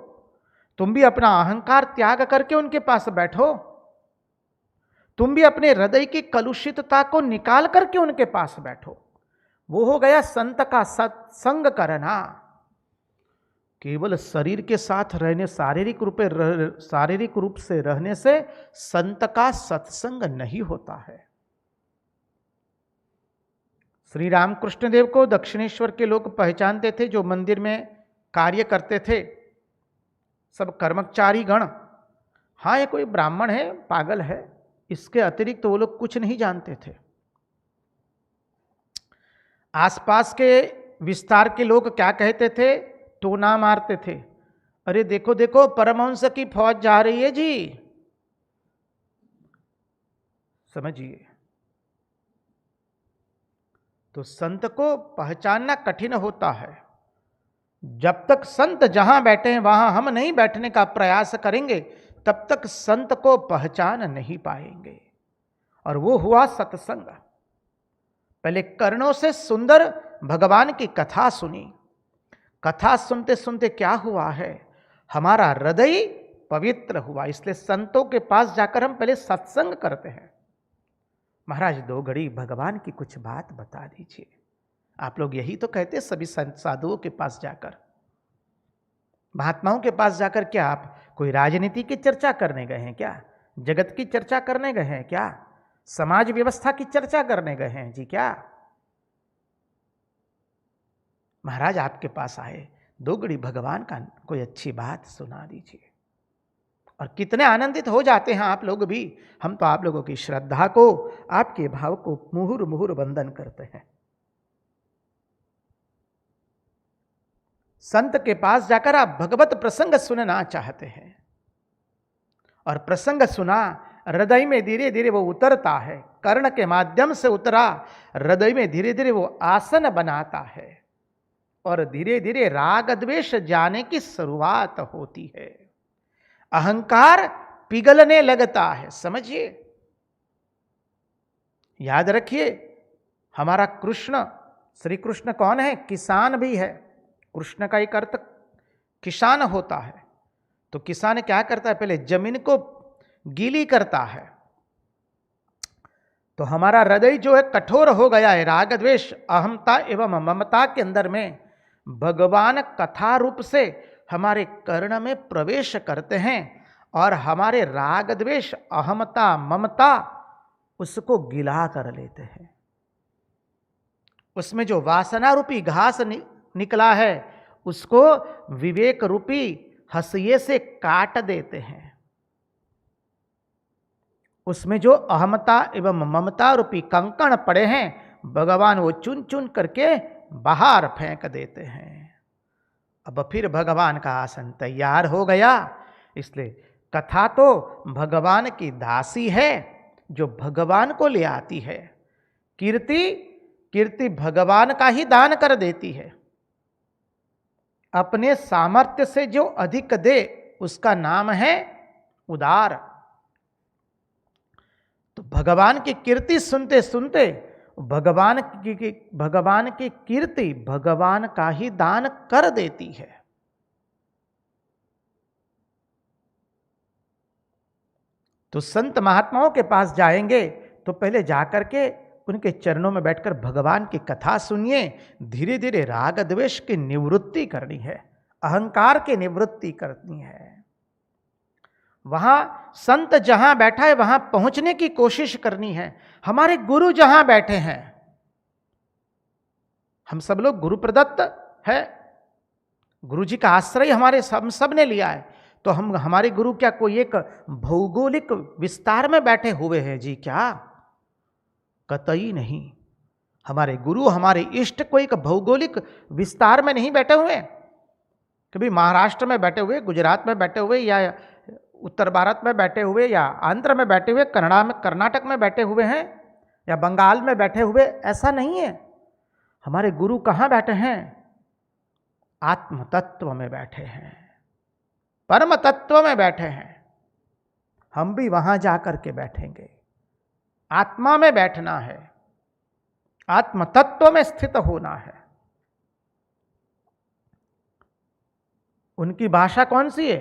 तुम भी अपना अहंकार त्याग करके उनके पास बैठो, तुम भी अपने हृदय की कलुषितता को निकाल करके उनके पास बैठो। वो हो गया संत का सत्संग करना। केवल शरीर के साथ रहने, शारीरिक रूप से रहने से संत का सत्संग नहीं होता है। श्री रामकृष्ण देव को दक्षिणेश्वर के लोग पहचानते थे, जो मंदिर में कार्य करते थे, सब कर्मचारी गण। हाँ, ये कोई ब्राह्मण है, पागल है, इसके अतिरिक्त तो वो लोग कुछ नहीं जानते थे। आसपास के विस्तार के लोग क्या कहते थे? टोना मारते थे, अरे देखो देखो परमहंस की फौज जा रही है जी। समझिए, तो संत को पहचानना कठिन होता है। जब तक संत जहां बैठे हैं वहां हम नहीं बैठने का प्रयास करेंगे, तब तक संत को पहचान नहीं पाएंगे। और वो हुआ सत्संग। पहले कर्णों से सुंदर भगवान की कथा सुनी। कथा सुनते सुनते क्या हुआ है? हमारा हृदय पवित्र हुआ। इसलिए संतों के पास जाकर हम पहले सत्संग करते हैं। महाराज, 2 घड़ी भगवान की कुछ बात बता दीजिए। आप लोग यही तो कहते सभी संत साधुओं के पास जाकर, महात्माओं के पास जाकर। क्या आप कोई राजनीति की चर्चा करने गए हैं क्या? जगत की चर्चा करने गए हैं क्या? समाज व्यवस्था की चर्चा करने गए हैं जी क्या? महाराज आपके पास आए, 2 घड़ी भगवान का कोई अच्छी बात सुना दीजिए। और कितने आनंदित हो जाते हैं आप लोग भी। हम तो आप लोगों की श्रद्धा को, आपके भाव को मुहुर मुहुर वंदन करते हैं। संत के पास जाकर आप भगवत प्रसंग सुनना चाहते हैं, और प्रसंग सुना, हृदय में धीरे धीरे वो उतरता है। कर्ण के माध्यम से उतरा, हृदय में धीरे धीरे वो आसन बनाता है, और धीरे धीरे राग द्वेष जाने की शुरुआत होती है। अहंकार पिघलने लगता है। समझिए, याद रखिए, हमारा कृष्ण, श्री कृष्ण कौन है? किसान भी है। कृष्ण का एक अर्थ किसान होता है। तो किसान क्या करता है? पहले जमीन को गीली करता है। तो हमारा हृदय जो है कठोर हो गया है, राग द्वेष अहमता एवं ममता के अंदर में। भगवान कथा रूप से हमारे कर्ण में प्रवेश करते हैं, और हमारे राग द्वेष अहमता ममता उसको गिला कर लेते हैं। उसमें जो वासना रूपी घास निकला है, उसको विवेक रूपी हंसिये से काट देते हैं। उसमें जो अहमता एवं ममता रूपी कंकण पड़े हैं, भगवान वो चुन चुन करके बाहर फेंक देते हैं। अब फिर भगवान का आसन तैयार हो गया। इसलिए कथा तो भगवान की दासी है जो भगवान को ले आती है। कीर्ति कीर्ति भगवान का ही दान कर देती है। अपने सामर्थ्य से जो अधिक दे उसका नाम है उदार। तो भगवान की कीर्ति सुनते सुनते भगवान की कीर्ति भगवान का ही दान कर देती है। तो संत महात्माओं के पास जाएंगे तो पहले जाकर के उनके चरणों में बैठकर भगवान की कथा सुनिए। धीरे धीरे राग द्वेष की निवृत्ति करनी है, अहंकार की निवृत्ति करनी है। वहां संत जहां बैठा है वहां पहुंचने की कोशिश करनी है। हमारे गुरु जहां बैठे हैं, हम सब लोग गुरु प्रदत्त है, गुरु जी का आश्रय हमारे सब ने लिया है। तो हम हमारे गुरु क्या कोई एक भौगोलिक विस्तार में बैठे हुए हैं जी? क्या? कतई नहीं। हमारे गुरु हमारे इष्ट कोई एक भौगोलिक विस्तार में नहीं बैठे हुए। कभी महाराष्ट्र में बैठे हुए, गुजरात में बैठे हुए, या उत्तर भारत में बैठे हुए, या आंध्र में बैठे हुए, कर्नाटक में बैठे हुए हैं, या बंगाल में बैठे हुए, ऐसा नहीं है। हमारे गुरु कहाँ बैठे हैं? आत्म तत्व में बैठे हैं, परम तत्व में बैठे हैं। हम भी वहां जाकर के बैठेंगे। आत्मा में बैठना है, आत्म तत्व में स्थित होना है। उनकी भाषा कौन सी है?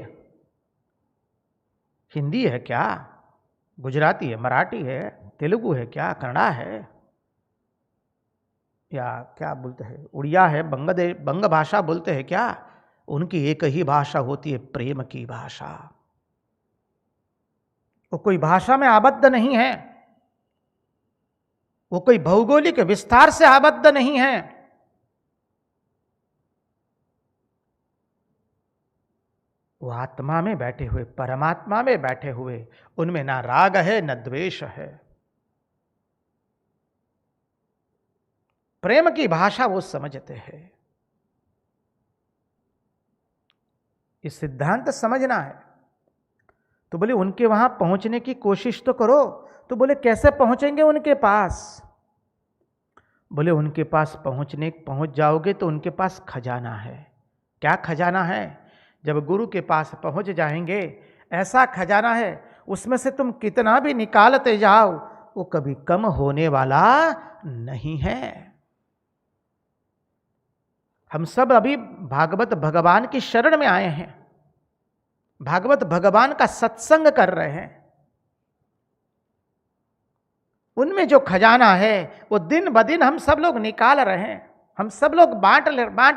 हिंदी है क्या? गुजराती है, मराठी है, तेलुगु है क्या, कन्नड़ा है, या क्या बोलते हैं, उड़िया है, बंग भाषा बोलते हैं क्या? उनकी एक ही भाषा होती है, प्रेम की भाषा। वो कोई भाषा में आबद्ध नहीं है, वो कोई भौगोलिक विस्तार से आबद्ध नहीं है। वो आत्मा में बैठे हुए, परमात्मा में बैठे हुए, उनमें ना राग है न द्वेष है। प्रेम की भाषा वो समझते हैं। ये सिद्धांत समझना है। तो बोले उनके वहां पहुंचने की कोशिश तो करो। तो बोले कैसे पहुंचेंगे उनके पास? बोले उनके पास पहुंच जाओगे तो उनके पास खजाना है। क्या खजाना है? जब गुरु के पास पहुंच जाएंगे, ऐसा खजाना है उसमें से तुम कितना भी निकालते जाओ वो कभी कम होने वाला नहीं है। हम सब अभी भागवत भगवान की शरण में आए हैं, भागवत भगवान का सत्संग कर रहे हैं। उनमें जो खजाना है वो दिन ब दिन हम सब लोग निकाल रहे हैं, हम सब लोग बांट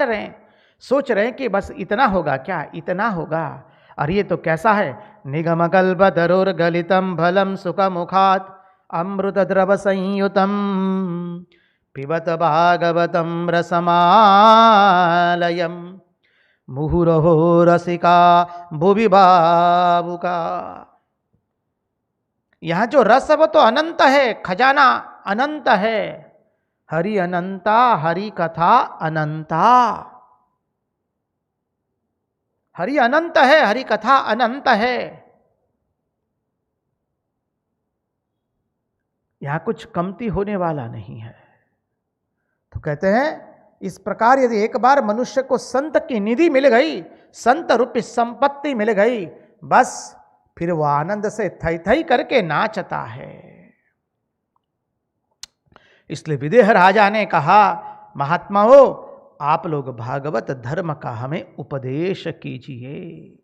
रहे हैं। सोच रहे हैं कि बस इतना होगा क्या, इतना होगा। और ये तो कैसा है, निगम कल्प तरोर गलितम फलम सुख मुखात अमृत द्रव संयुतम पिबत भागवतम रसमालयम मुहुरहो रसिका भुवि बाबुका। यहां जो रस है वो तो अनंत है, खजाना अनंत है। हरि अनंता, हरि कथा अनंता। हरि अनंत है, हरि कथा अनंत है। यहां कुछ कमती होने वाला नहीं है। तो कहते हैं इस प्रकार यदि एक बार मनुष्य को संत की निधि मिल गई, संत रूपी संपत्ति मिल गई, बस फिर वो आनंद से थई थई करके नाचता है। इसलिए विदेह राजा ने कहा, महात्माओं आप लोग भागवत धर्म का हमें उपदेश कीजिए।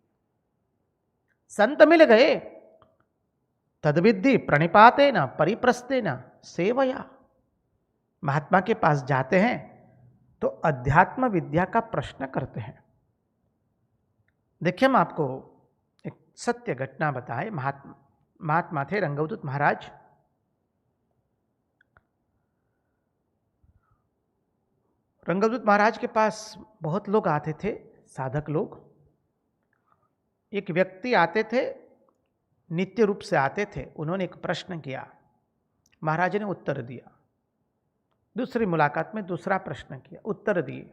संत मिल गए, तद्विद्धि प्रणिपाते न परिप्रस्ते न सेवया। महात्मा के पास जाते हैं तो अध्यात्म विद्या का प्रश्न करते हैं। देखिए हम आपको एक सत्य घटना बताए। महात्मा थे रंगवदूत महाराज। रंगवदूत महाराज के पास बहुत लोग आते थे, साधक लोग। एक व्यक्ति आते थे, नित्य रूप से आते थे। उन्होंने एक प्रश्न किया, महाराज ने उत्तर दिया। दूसरी मुलाकात में दूसरा प्रश्न किया, उत्तर दिए।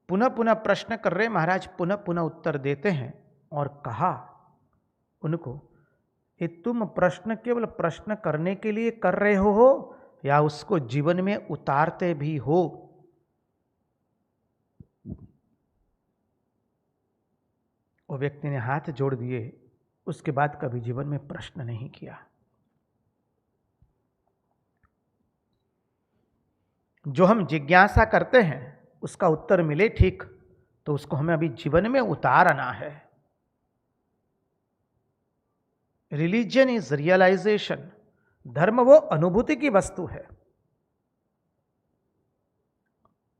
पुनः पुनः प्रश्न कर रहे, महाराज पुनः पुनः उत्तर देते हैं। और कहा उनको, ये तुम प्रश्न केवल प्रश्न करने के लिए कर रहे हो या उसको जीवन में उतारते भी हो? वो व्यक्ति ने हाथ जोड़ दिए, उसके बाद कभी जीवन में प्रश्न नहीं किया। जो हम जिज्ञासा करते हैं उसका उत्तर मिले ठीक, तो उसको हमें अभी जीवन में उतारना है। Religion is realisation. धर्म वो अनुभूति की वस्तु है।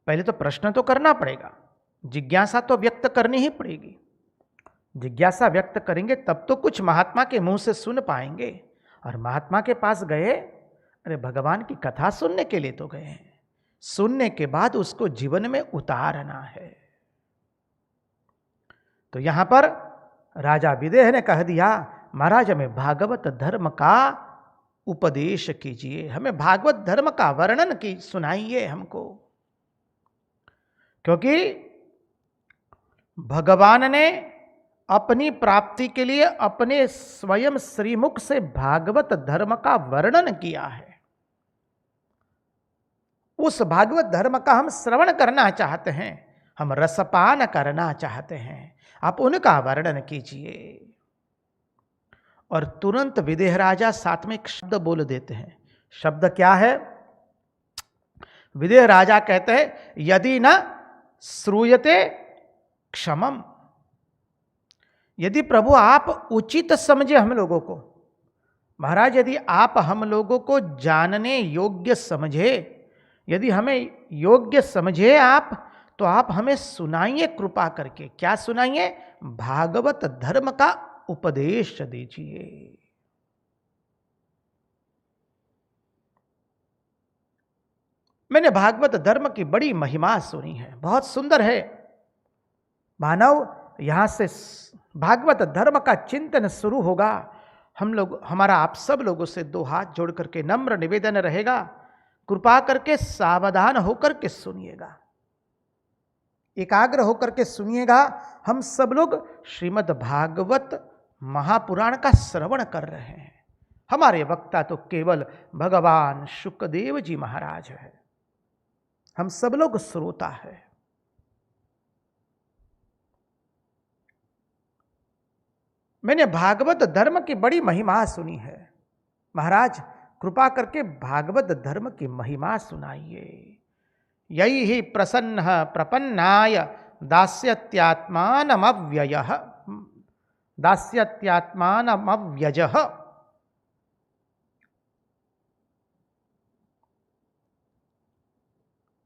पहले तो प्रश्न तो करना पड़ेगा, जिज्ञासा तो व्यक्त करनी ही पड़ेगी। जिज्ञासा व्यक्त करेंगे तब तो कुछ महात्मा के मुंह से सुन पाएंगे। और महात्मा के पास गए, अरे भगवान की कथा सुनने के लिए तो गए हैं, सुनने के बाद उसको जीवन में उतारना है। तो यहां पर राजा विदेह ने कह दिया, महाराज हमें भागवत धर्म का उपदेश कीजिए, हमें भागवत धर्म का वर्णन की सुनाइए हमको। क्योंकि भगवान ने अपनी प्राप्ति के लिए अपने स्वयं श्रीमुख से भागवत धर्म का वर्णन किया है। उस भागवत धर्म का हम श्रवण करना चाहते हैं, हम रसपान करना चाहते हैं, आप उनका वर्णन कीजिए। और तुरंत विदेह राजा साथ में एक शब्द बोल देते हैं। शब्द क्या है? विदेह राजा कहते हैं, यदि न श्रूयते क्षमम। यदि प्रभु आप उचित समझे हम लोगों को, महाराज यदि आप हम लोगों को जानने योग्य समझे, यदि हमें योग्य समझे आप, तो आप हमें सुनाइए कृपा करके। क्या सुनाइए? भागवत धर्म का उपदेश दीजिए। मैंने भागवत धर्म की बड़ी महिमा सुनी है, बहुत सुंदर है। मानव यहां से भागवत धर्म का चिंतन शुरू होगा। हम लोग, हमारा आप सब लोगों से दो हाथ जोड़ करके नम्र निवेदन रहेगा, कृपा करके सावधान होकर के सुनिएगा, एकाग्र होकर के सुनिएगा। हम सब लोग श्रीमद् भागवत महापुराण का श्रवण कर रहे हैं। हमारे वक्ता तो केवल भगवान शुकदेव जी महाराज है, हम सब लोग श्रोता है। मैंने भागवत धर्म की बड़ी महिमा सुनी है, महाराज कृपा करके भागवत धर्म की महिमा सुनाइए। यही ही प्रसन्न प्रपन्नाय दास्यत्यात्मानमव्ययः दास्यत्यात्मानमव्यजः।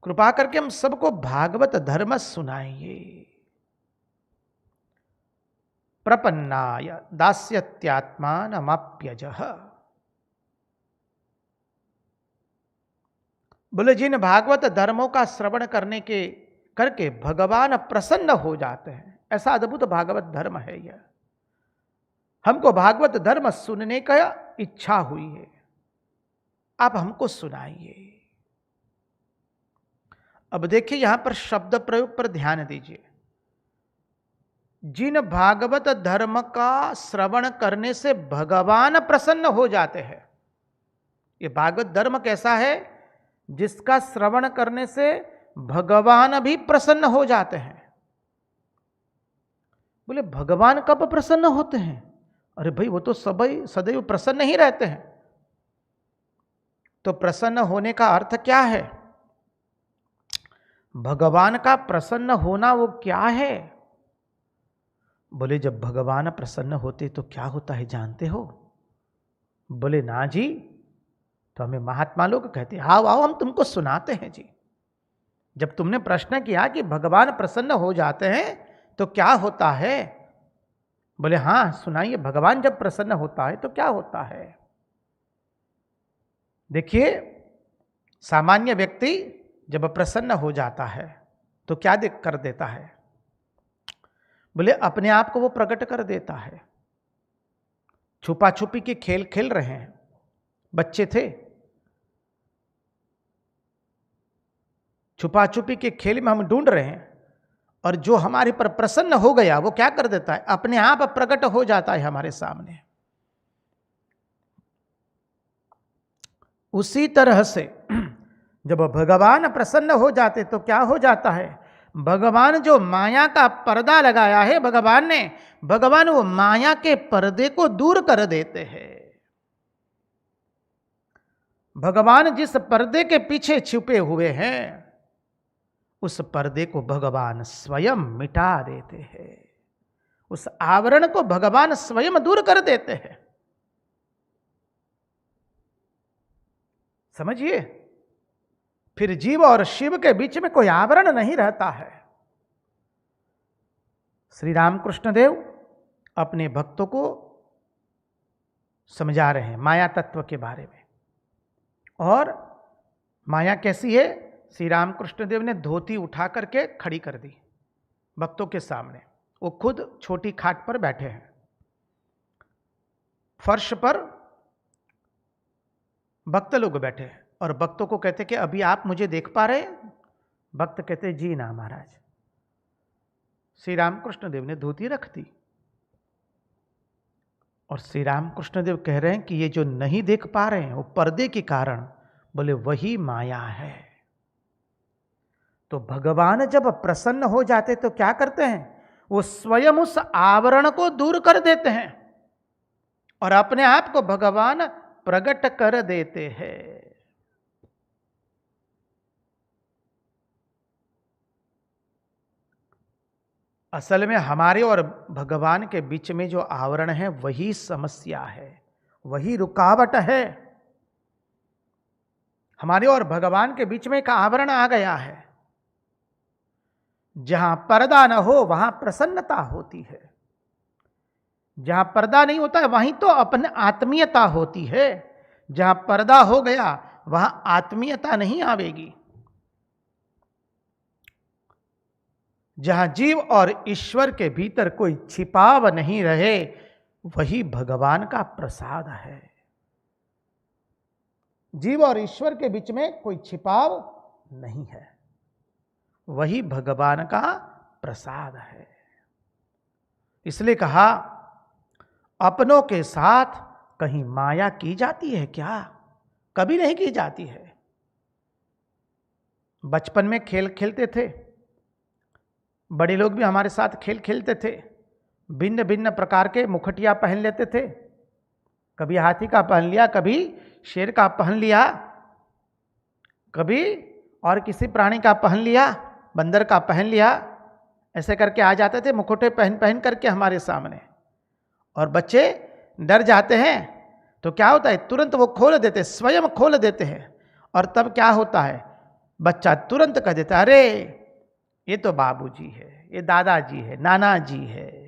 कृपा करके हम सबको भागवत धर्म सुनाइए। प्रपन्नाय दास्यत्यात्मानमप्यजः। बोले जिन भागवत धर्मों का श्रवण करने के करके भगवान प्रसन्न हो जाते हैं, ऐसा अद्भुत भागवत धर्म है यह। हमको भागवत धर्म सुनने का इच्छा हुई है, आप हमको सुनाइए। अब देखिए यहां पर शब्द प्रयोग पर ध्यान दीजिए। जिन भागवत धर्म का श्रवण करने से भगवान प्रसन्न हो जाते हैं, ये भागवत धर्म कैसा है? जिसका श्रवण करने से भगवान भी प्रसन्न हो जाते हैं। बोले भगवान कब प्रसन्न होते हैं? अरे भाई वो तो सदैव प्रसन्न ही रहते हैं। तो प्रसन्न होने का अर्थ क्या है? भगवान का प्रसन्न होना वो क्या है? बोले जब भगवान प्रसन्न होते तो क्या होता है जानते हो? बोले ना जी, तो हमें महात्मा लोग कहते हैं आओ आओ हम तुमको सुनाते हैं जी। जब तुमने प्रश्न किया कि भगवान प्रसन्न हो जाते हैं तो क्या होता है, बोले हाँ सुनाइए, भगवान जब प्रसन्न होता है तो क्या होता है। देखिए सामान्य व्यक्ति जब प्रसन्न हो जाता है तो क्या कर देता है? बोले अपने आप को वो प्रकट कर देता है। छुपा छुपी के खेल खेल रहे हैं, बच्चे थे, छुपा छुपी के खेल में हम ढूंढ रहे हैं, और जो हमारे पर प्रसन्न हो गया वो क्या कर देता है, अपने आप प्रकट हो जाता है हमारे सामने। उसी तरह से जब भगवान प्रसन्न हो जाते तो क्या हो जाता है, भगवान जो माया का पर्दा लगाया है भगवान वो माया के पर्दे को दूर कर देते हैं। भगवान जिस पर्दे के पीछे छुपे हुए हैं उस पर्दे को भगवान स्वयं मिटा देते हैं, उस आवरण को भगवान स्वयं दूर कर देते हैं। समझिए, फिर जीव और शिव के बीच में कोई आवरण नहीं रहता है। श्री रामकृष्ण देव अपने भक्तों को समझा रहे हैं माया तत्व के बारे में। और माया कैसी है, श्री रामकृष्ण देव ने धोती उठा करके खड़ी कर दी भक्तों के सामने। वो खुद छोटी खाट पर बैठे हैं, फर्श पर भक्त लोग बैठे हैं और भक्तों को कहते कि अभी आप मुझे देख पा रहे हैं? भक्त कहते जी ना महाराज। श्री रामकृष्ण देव ने धोती रख दी और श्री रामकृष्ण देव कह रहे हैं कि ये जो नहीं देख पा रहे हैं वो पर्दे के कारण, बोले वही माया है। तो भगवान जब प्रसन्न हो जाते तो क्या करते हैं, वो स्वयं उस आवरण को दूर कर देते हैं और अपने आप को भगवान प्रकट कर देते हैं। असल में हमारे और भगवान के बीच में जो आवरण है वही समस्या है, वही रुकावट है। हमारे और भगवान के बीच में एक आवरण आ गया है। जहां पर्दा न हो वहां प्रसन्नता होती है, जहां पर्दा नहीं होता है वहीं तो अपने आत्मीयता होती है। जहां पर्दा हो गया वहां आत्मीयता नहीं आवेगी। जहां जीव और ईश्वर के भीतर कोई छिपाव नहीं रहे वही भगवान का प्रसाद है। जीव और ईश्वर के बीच में कोई छिपाव नहीं है, वही भगवान का प्रसाद है। इसलिए कहा अपनों के साथ कहीं माया की जाती है क्या? कभी नहीं की जाती है। बचपन में खेल खेलते थे, बड़े लोग भी हमारे साथ खेल खेलते थे, भिन्न भिन्न प्रकार के मुखटिया पहन लेते थे। कभी हाथी का पहन लिया, कभी शेर का पहन लिया, कभी और किसी प्राणी का पहन लिया, बंदर का पहन लिया। ऐसे करके आ जाते थे मुखोटे पहन पहन करके हमारे सामने। और बच्चे डर जाते हैं तो क्या होता है, तुरंत वो खोल देते, स्वयं खोल देते हैं। और तब क्या होता है, बच्चा तुरंत कह देता अरे ये तो बाबूजी है, ये दादाजी है, नाना जी है।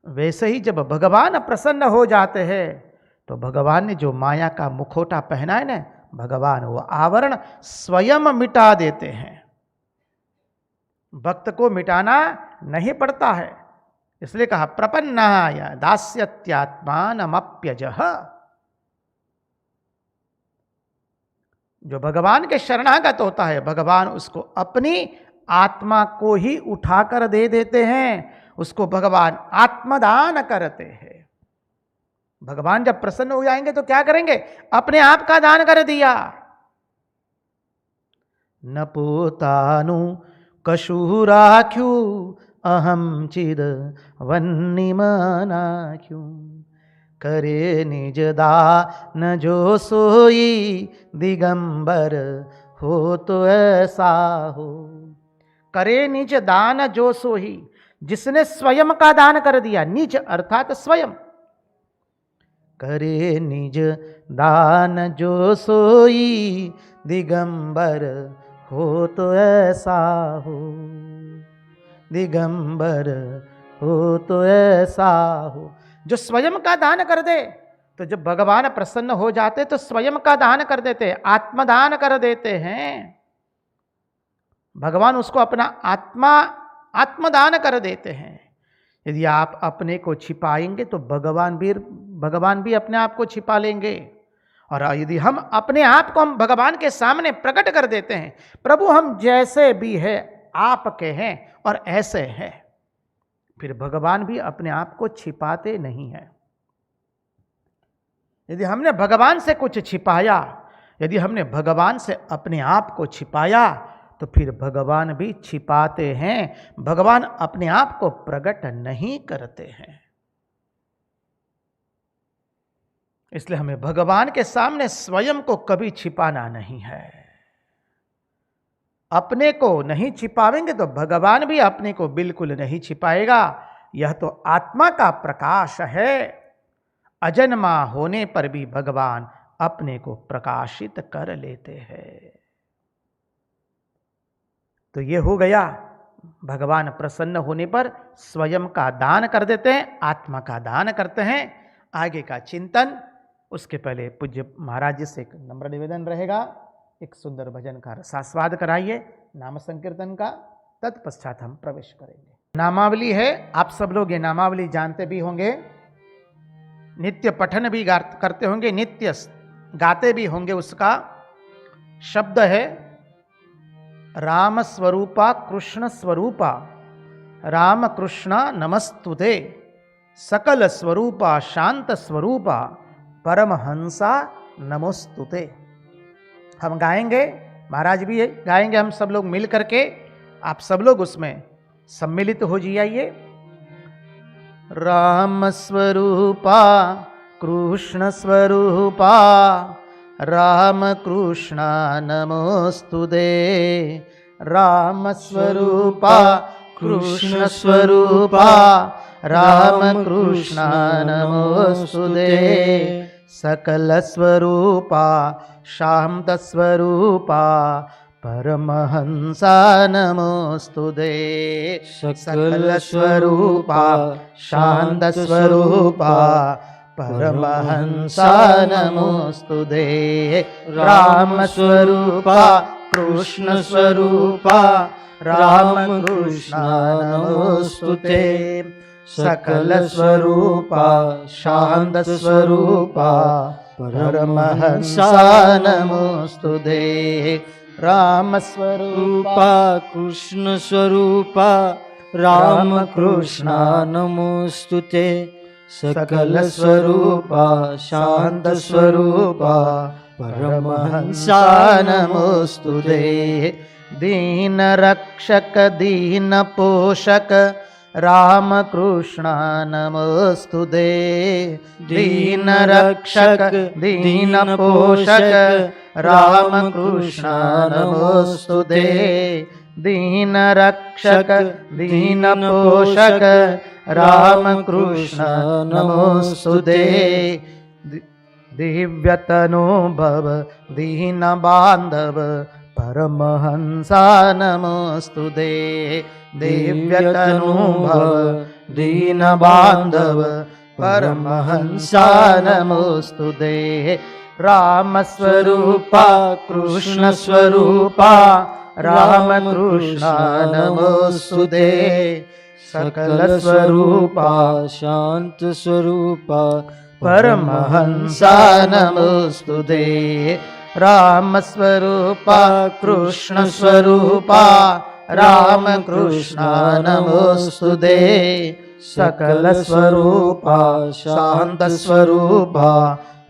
वैसे ही जब भगवान प्रसन्न हो जाते हैं तो भगवान ने जो माया का मुखोटा पहना है ना, भगवान वो आवरण स्वयं मिटा देते हैं। भक्त को मिटाना नहीं पड़ता है। इसलिए कहा प्रपन्नाय दास्यत्यात्मानमप्यजः। जो भगवान के शरणागत होता है भगवान उसको अपनी आत्मा को ही उठाकर दे देते हैं, उसको भगवान आत्मदान करते हैं। भगवान जब प्रसन्न हो जाएंगे तो क्या करेंगे, अपने आप का दान कर दिया। न पोतानु कशुराख्यू अहम चिद वन्निमनाख्यू करे निज दान जो सोई दिगंबर हो तो ऐसा हो। करे निज दान जो सोई, जिसने स्वयं का दान कर दिया। निज अर्थात स्वयं। करे निज दान जो सोई दिगंबर हो तो ऐसा हो, दिगंबर हो तो ऐसा हो। जो स्वयं का दान कर दे, तो जब भगवान प्रसन्न हो जाते तो स्वयं का दान कर देते, आत्मदान कर देते हैं। भगवान उसको अपना आत्मदान कर देते हैं। यदि आप अपने को छिपाएंगे तो भगवान भी अपने आप को छिपा लेंगे। और यदि हम अपने आप को हम भगवान के सामने प्रकट कर देते हैं, प्रभु हम जैसे भी है आपके हैं और ऐसे हैं। फिर भगवान भी अपने आप को छिपाते नहीं हैं। यदि हमने भगवान से कुछ छिपाया, यदि हमने भगवान से अपने आप को छिपाया, तो फिर भगवान भी छिपाते हैं। भगवान अपने आप को प्रकट नहीं करते हैं। इसलिए हमें भगवान के सामने स्वयं को कभी छिपाना नहीं है। अपने को नहीं छिपावेंगे तो भगवान भी अपने को बिल्कुल नहीं छिपाएगा। यह तो आत्मा का प्रकाश है। अजन्मा होने पर भी भगवान अपने को प्रकाशित कर लेते हैं। तो ये हो गया, भगवान प्रसन्न होने पर स्वयं का दान कर देते हैं, आत्मा का दान करते हैं। आगे का चिंतन, उसके पहले पूज्य महाराज जी से एक नम्र निवेदन रहेगा, एक सुंदर भजन का रसास्वाद कराइए नाम संकीर्तन का, तत्पश्चात हम प्रवेश करेंगे। नामावली है, आप सब लोग ये नामावली जानते भी होंगे, नित्य पठन भी करते होंगे, नित्य गाते भी होंगे। उसका शब्द है राम स्वरूपा कृष्ण स्वरूपा, राम कृष्ण नमस्तुते, सकल स्वरूपा शांत स्वरूपा, परमहंसा नमोस्तुते। हम गाएंगे, महाराज भी गाएंगे, हम सब लोग मिल करके, आप सब लोग उसमें सम्मिलित हो जाइए। राम स्वरूपा कृष्ण स्वरूपा, राम कृष्ण नमोस्तुते, राम स्वरूपा कृष्ण स्वरूपा, राम कृष्ण नमोस्तुते, सकल स्वरूपा शांत स्वरूपा, परमहंसा नमोस्तुते, सकल स्वरूपा शांत स्वरूपा, परमहंसा नमोस्तुते, राम स्वरूपा कृष्ण स्वरूपा, राम कृष्ण नमोस्तुते, सकल स्वरूपा शांत स्वरूपा, परमहंसा नमोस्तुते, राम स्वरूपा कृष्ण स्वरूपा, राम कृष्ण नमोस्तुते, सकल स्वरूपा शांत स्वरूपा, परमहंसा नमोस्तुते, दीन रक्षक दीन पोषक, राम कृष्ण नमोस्तुते, दीन रक्षक दीन पोषक, राम कृष्ण नमोस्तुते, दीन रक्षक दीन पोषक, राम कृष्ण नमोस्तुते, दिव्यतनो भव दीन बांधव, परमहंसा नमोस्तुते, दिव्यतनु भव दीन बांधव, परमहंसा नमोस्तुते, राम स्वरूपा कृष्ण स्वरूपा, राम कृष्ण नमोस्तुते, सकल स्वरूपा शांत स्वरूपा, परमहंसा नमोस्तुते, राम स्वरूपा कृष्ण स्वरूपा, राम कृष्ण नमोस्तुते, सकल स्वरूपा शांत स्वरूपा,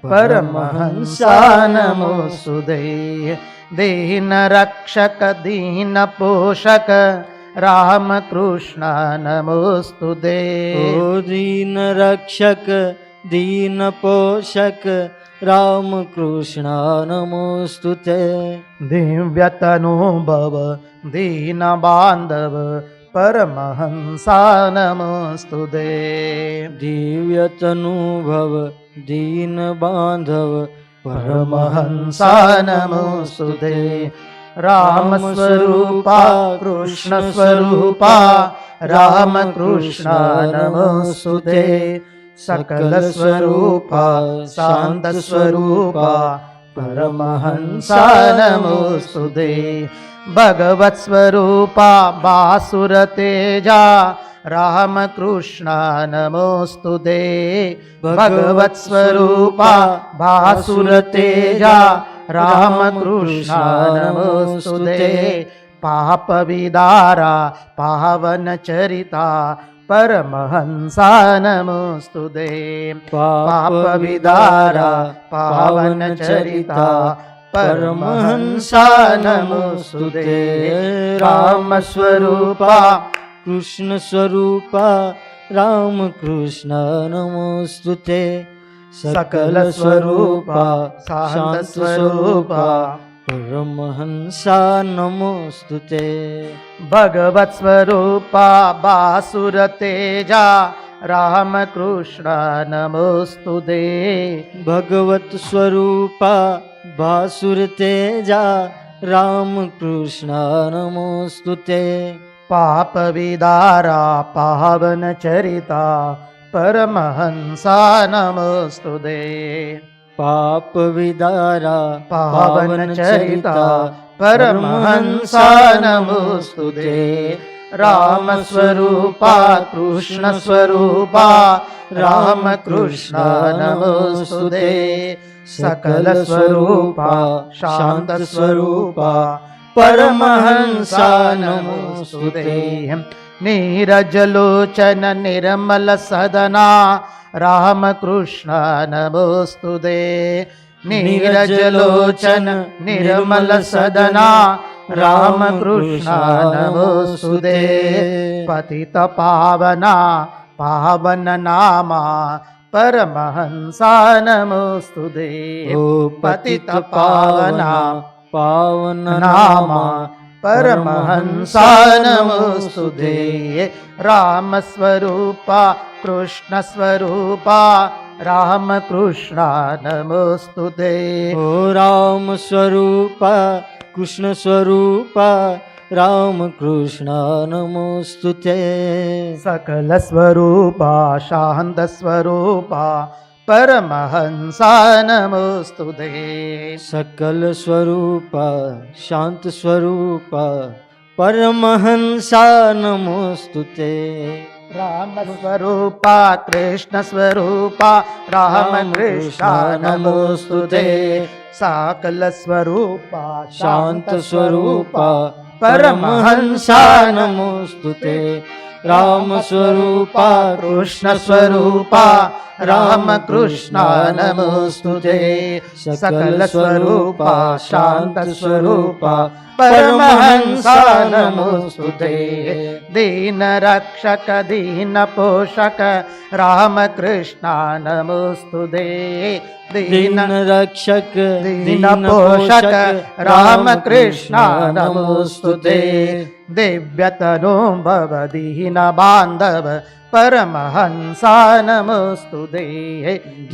परमहंसा नमोस्तुते, दीन रक्षक दीन पोषक, राम कृष्ण नमोस्तुते, ओ दीन रक्षक दीन पोषक, राम कृष्ण नमोस्तुते, दिव्यतनु भव दीन बांधव, परमहंसा नमोस्तुते, दिव्यतनु भव दीन बांधव, परमहंसा नमोस्तुते, राम स्वरूपा कृष्ण स्वरूपा, राम कृष्ण नमोस्तुते, सकल स्वरूपा शांत स्वरूपा, परमहंसा नमोस्तुते, भगवत स्वरूपा बासुर तेजा, राम कृष्ण नमोस्तुते, भगवत स्वरूपा बासुर तेजा, राम कृष्ण नमोस्तुते, पापविदारा पावनचरिता परमहंसा नमोस्तुते पापविदारा पावनचरिता परमहंसा नमोस्तुते रामस्वरूपा कृष्णस्वरूपा रामकृष्ण नमोस्तुते सकलस्वरूपा शान्तस्वरूपा परमहंसा नमोस्तुते भगवत्स्वरूपा बासुरतेजा रामकृष्ण नमोस्तुते भगवत स्वरूपा भासुर तेजा रामकृष्ण नमोस्तुते पापविदारा पावनचरिता परमहंसा नमोस्तुते पाप विदारा पावनचरिता परमहंसा नमोस्तुते रामस्वरूपा कृष्णस्वरूपा रामकृष्ण नमोस्तुते सकलस्वरूपा शान्तस्वरूपा परमहंसा नमोस्तुते नीरजलोचन निर्मल सदना रामकृष्ण नमोस्तुते नीरजलोचन निर्मल सदना रामकृष्ण नमोस्तुते पतित पावना पावन नामा परमहंसा नमोस्तुते पतित पावना पावन नामा परमहंसा नमोस्तुते रामस्वरूपा कृष्णस्वरूपा रामकृष्ण नमोस्तुते ओ राम स्वरूपा कृष्ण स्वरूपा रामकृष्ण नमोस्तुते सकलस्वरूपा शान्तस्वरूपा परमहंसा नमोस्तुते सकल स्वरूपा शांत स्वरूपा परमहंसा नमोस्तुते रामस्वरूपा कृष्णस्वरूपा रामकृष्ण नमोस्तुते सकलस्वरूपा शांत स्वरूपा परमहंसा नमोस्तुते राम स्वरूपा कृष्ण स्वरूपा रामकृष्ण नमोस्तुते सकल स्वरूपा शांत स्वरूपा परमहंसा नमोस्तुते दीन रक्षक दीन पोषक रामकृष्ण नमोस्तुते दीन रक्षक दीन पोषक रामकृष्ण नमोस्तुते दिव्यतनो भव दीन बांधव परमहंसा नमोस्तुते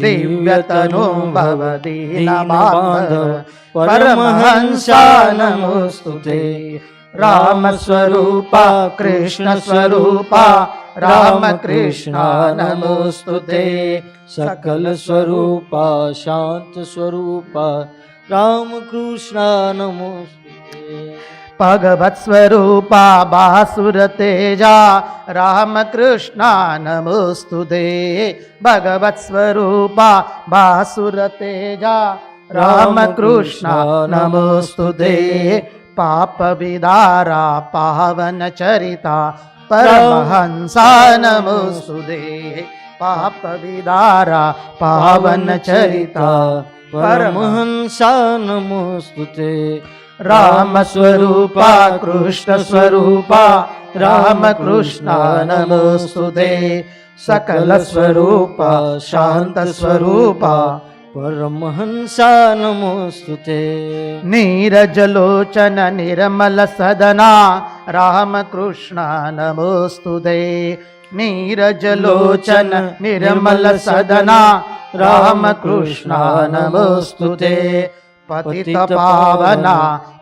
दिव्यतनो भव दीन बांधव परमहंसा नमोस्तुते रामस्वरूपा कृष्णस्वरूपा रामकृष्ण नमोस्तुते सकल स्वरूपा शांत स्वरूपा रामकृष्ण नमोस्तुते भगवत्स्वरूपा बासुरतेजा रामकृष्ण नमोस्तुते भगवत्स्वरूपा बासुरतेजा रामकृष्ण नमोस्तुते पापविदारा पावनचरिता परमहंसा नमोस्तुते पापविदारा पावनचरिता परमहंसा नमोस्तुते रामस्वरूपा कृष्णस्वरूपा रामकृष्ण नमोस्तुते सकलस्वरूपा शान्तस्वरूपा परमहंसा नमोस्तुते नीरजलोचन निर्मल सदना रामकृष्ण नमोस्तुते नीरजलोचन निर्मल सदना रामकृष्ण नमोस्तुते पतित पावना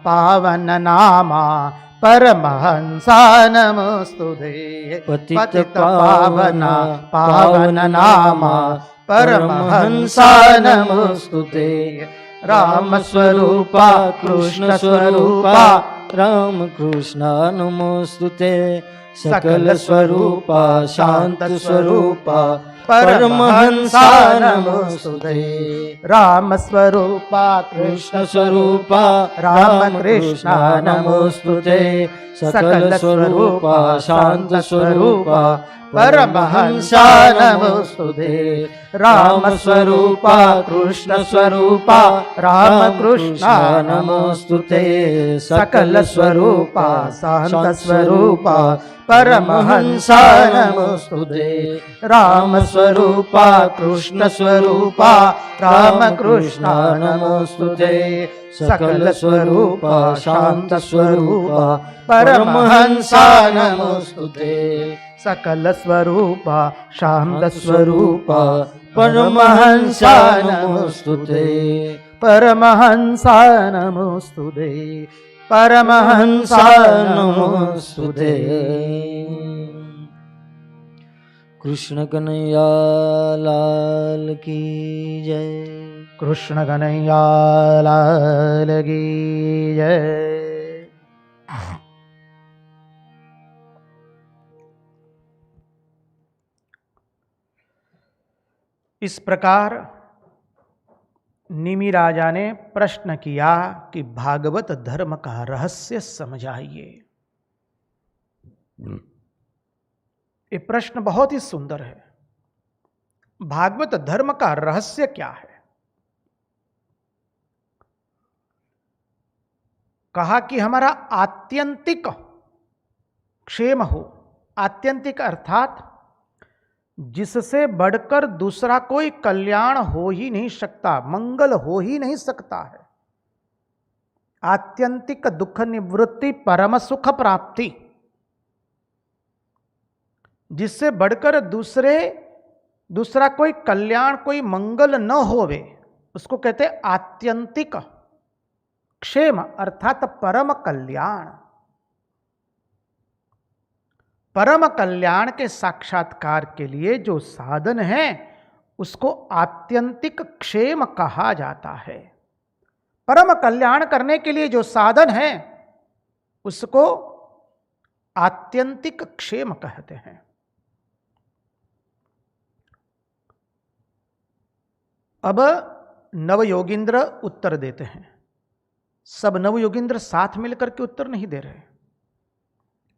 पावन नामा परमहंसा नमोस्तुते पतित पावना पावन नामा परमहंसा नमोस्तुते रामस्वरूपा कृष्णस्वरूपा रामकृष्ण नमोस्तुते सकल स्वरूपा शांत स्वरूपा परमहंसा नमोस्तुते राम स्वरूपा कृष्ण स्वरूपा राम कृष्ण नमोस्तुते सकल स्वरूपा शांत स्वरूपा परमहंसा नमोस्तुते राम स्वरूपा कृष्ण स्वरूपा राम कृष्ण नमोस्तुते सकल स्वरूपा शांत स्वरूपा परमहंसा नमोस्तुते राम स्वरूपा कृष्ण स्वरूपा राम कृष्ण नमोस्तुते सकल स्वरूपा शांत स्वरूपा परमहंसा नमोस्तुते सकल स्वरूपा शांत स्वरूपा परमहंसा नमोस्तुते परमहंसा नमोस्तुते परमहंसा नमोस्तुते कृष्ण कन्हैया लाल की जय कृष्ण कन्हैया लाल की जय। इस प्रकार निमि राजा ने प्रश्न किया कि भागवत धर्म का रहस्य समझाइए। ये प्रश्न बहुत ही सुंदर है। भागवत धर्म का रहस्य क्या है? कहा कि हमारा आत्यंतिक क्षेम हो। आत्यंतिक अर्थात जिससे बढ़कर दूसरा कोई कल्याण हो ही नहीं सकता, मंगल हो ही नहीं सकता है। आत्यंतिक दुख निवृत्ति, परम सुख प्राप्ति, जिससे बढ़कर दूसरा कोई कल्याण, कोई मंगल न होवे, उसको कहते आत्यंतिक क्षेम अर्थात परम कल्याण। परम कल्याण के साक्षात्कार के लिए जो साधन है उसको आत्यंतिक क्षेम कहा जाता है। परम कल्याण करने के लिए जो साधन है उसको आत्यंतिक क्षेम कहते हैं। अब नवयोगींद्र उत्तर देते हैं। सब नवयोगींद्र साथ मिलकर के उत्तर नहीं दे रहे।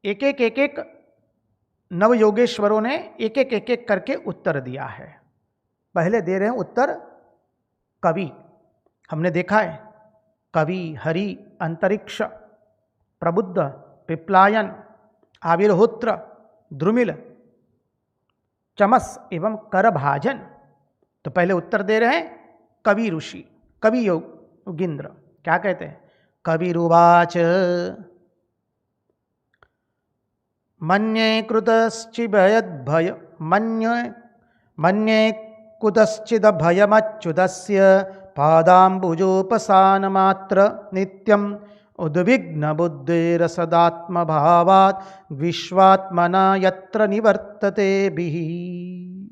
एक एक नवयोगेश्वरों ने एक एक करके उत्तर दिया है। पहले दे रहे हैं उत्तर कवि। हमने देखा है कवि, हरि, अंतरिक्ष, प्रबुद्ध, पिप्लायन, आविर्होत्र, द्रुमिल, चमस एवं करभाजन। तो पहले उत्तर दे रहे हैं कवि ऋषि, कवि योगींद्र। क्या कहते हैं? कविरुवाच मन्ये कुतश्चिदभय मन्ये कुतश्चिदभयमच्युतस्य पादाम्बुजोपसानमात्र नित्यम् उद्विग्नबुद्धिरसदात्मभावात् विश्वात्मना यत्र निवर्तते बिहि।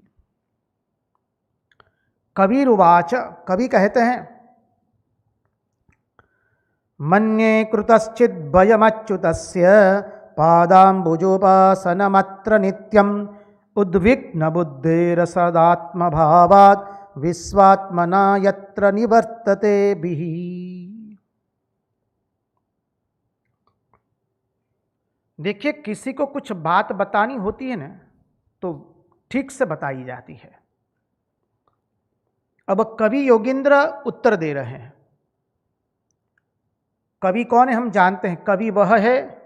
कविरुवाच, कवि कहते हैं मन्ये कृतश्चिद्भयमच्युतस्य पादाम्बुजोपासनमत्र नित्यम् उद्विग्नबुद्धिरसदात्मभावात् विश्वात्मना यत्र निवर्तते बिहि। देखिए, किसी को कुछ बात बतानी होती है ना तो ठीक से बताई जाती है। अब कवि योगींद्र उत्तर दे रहे हैं। कवि कौन है हम जानते हैं। कवि वह है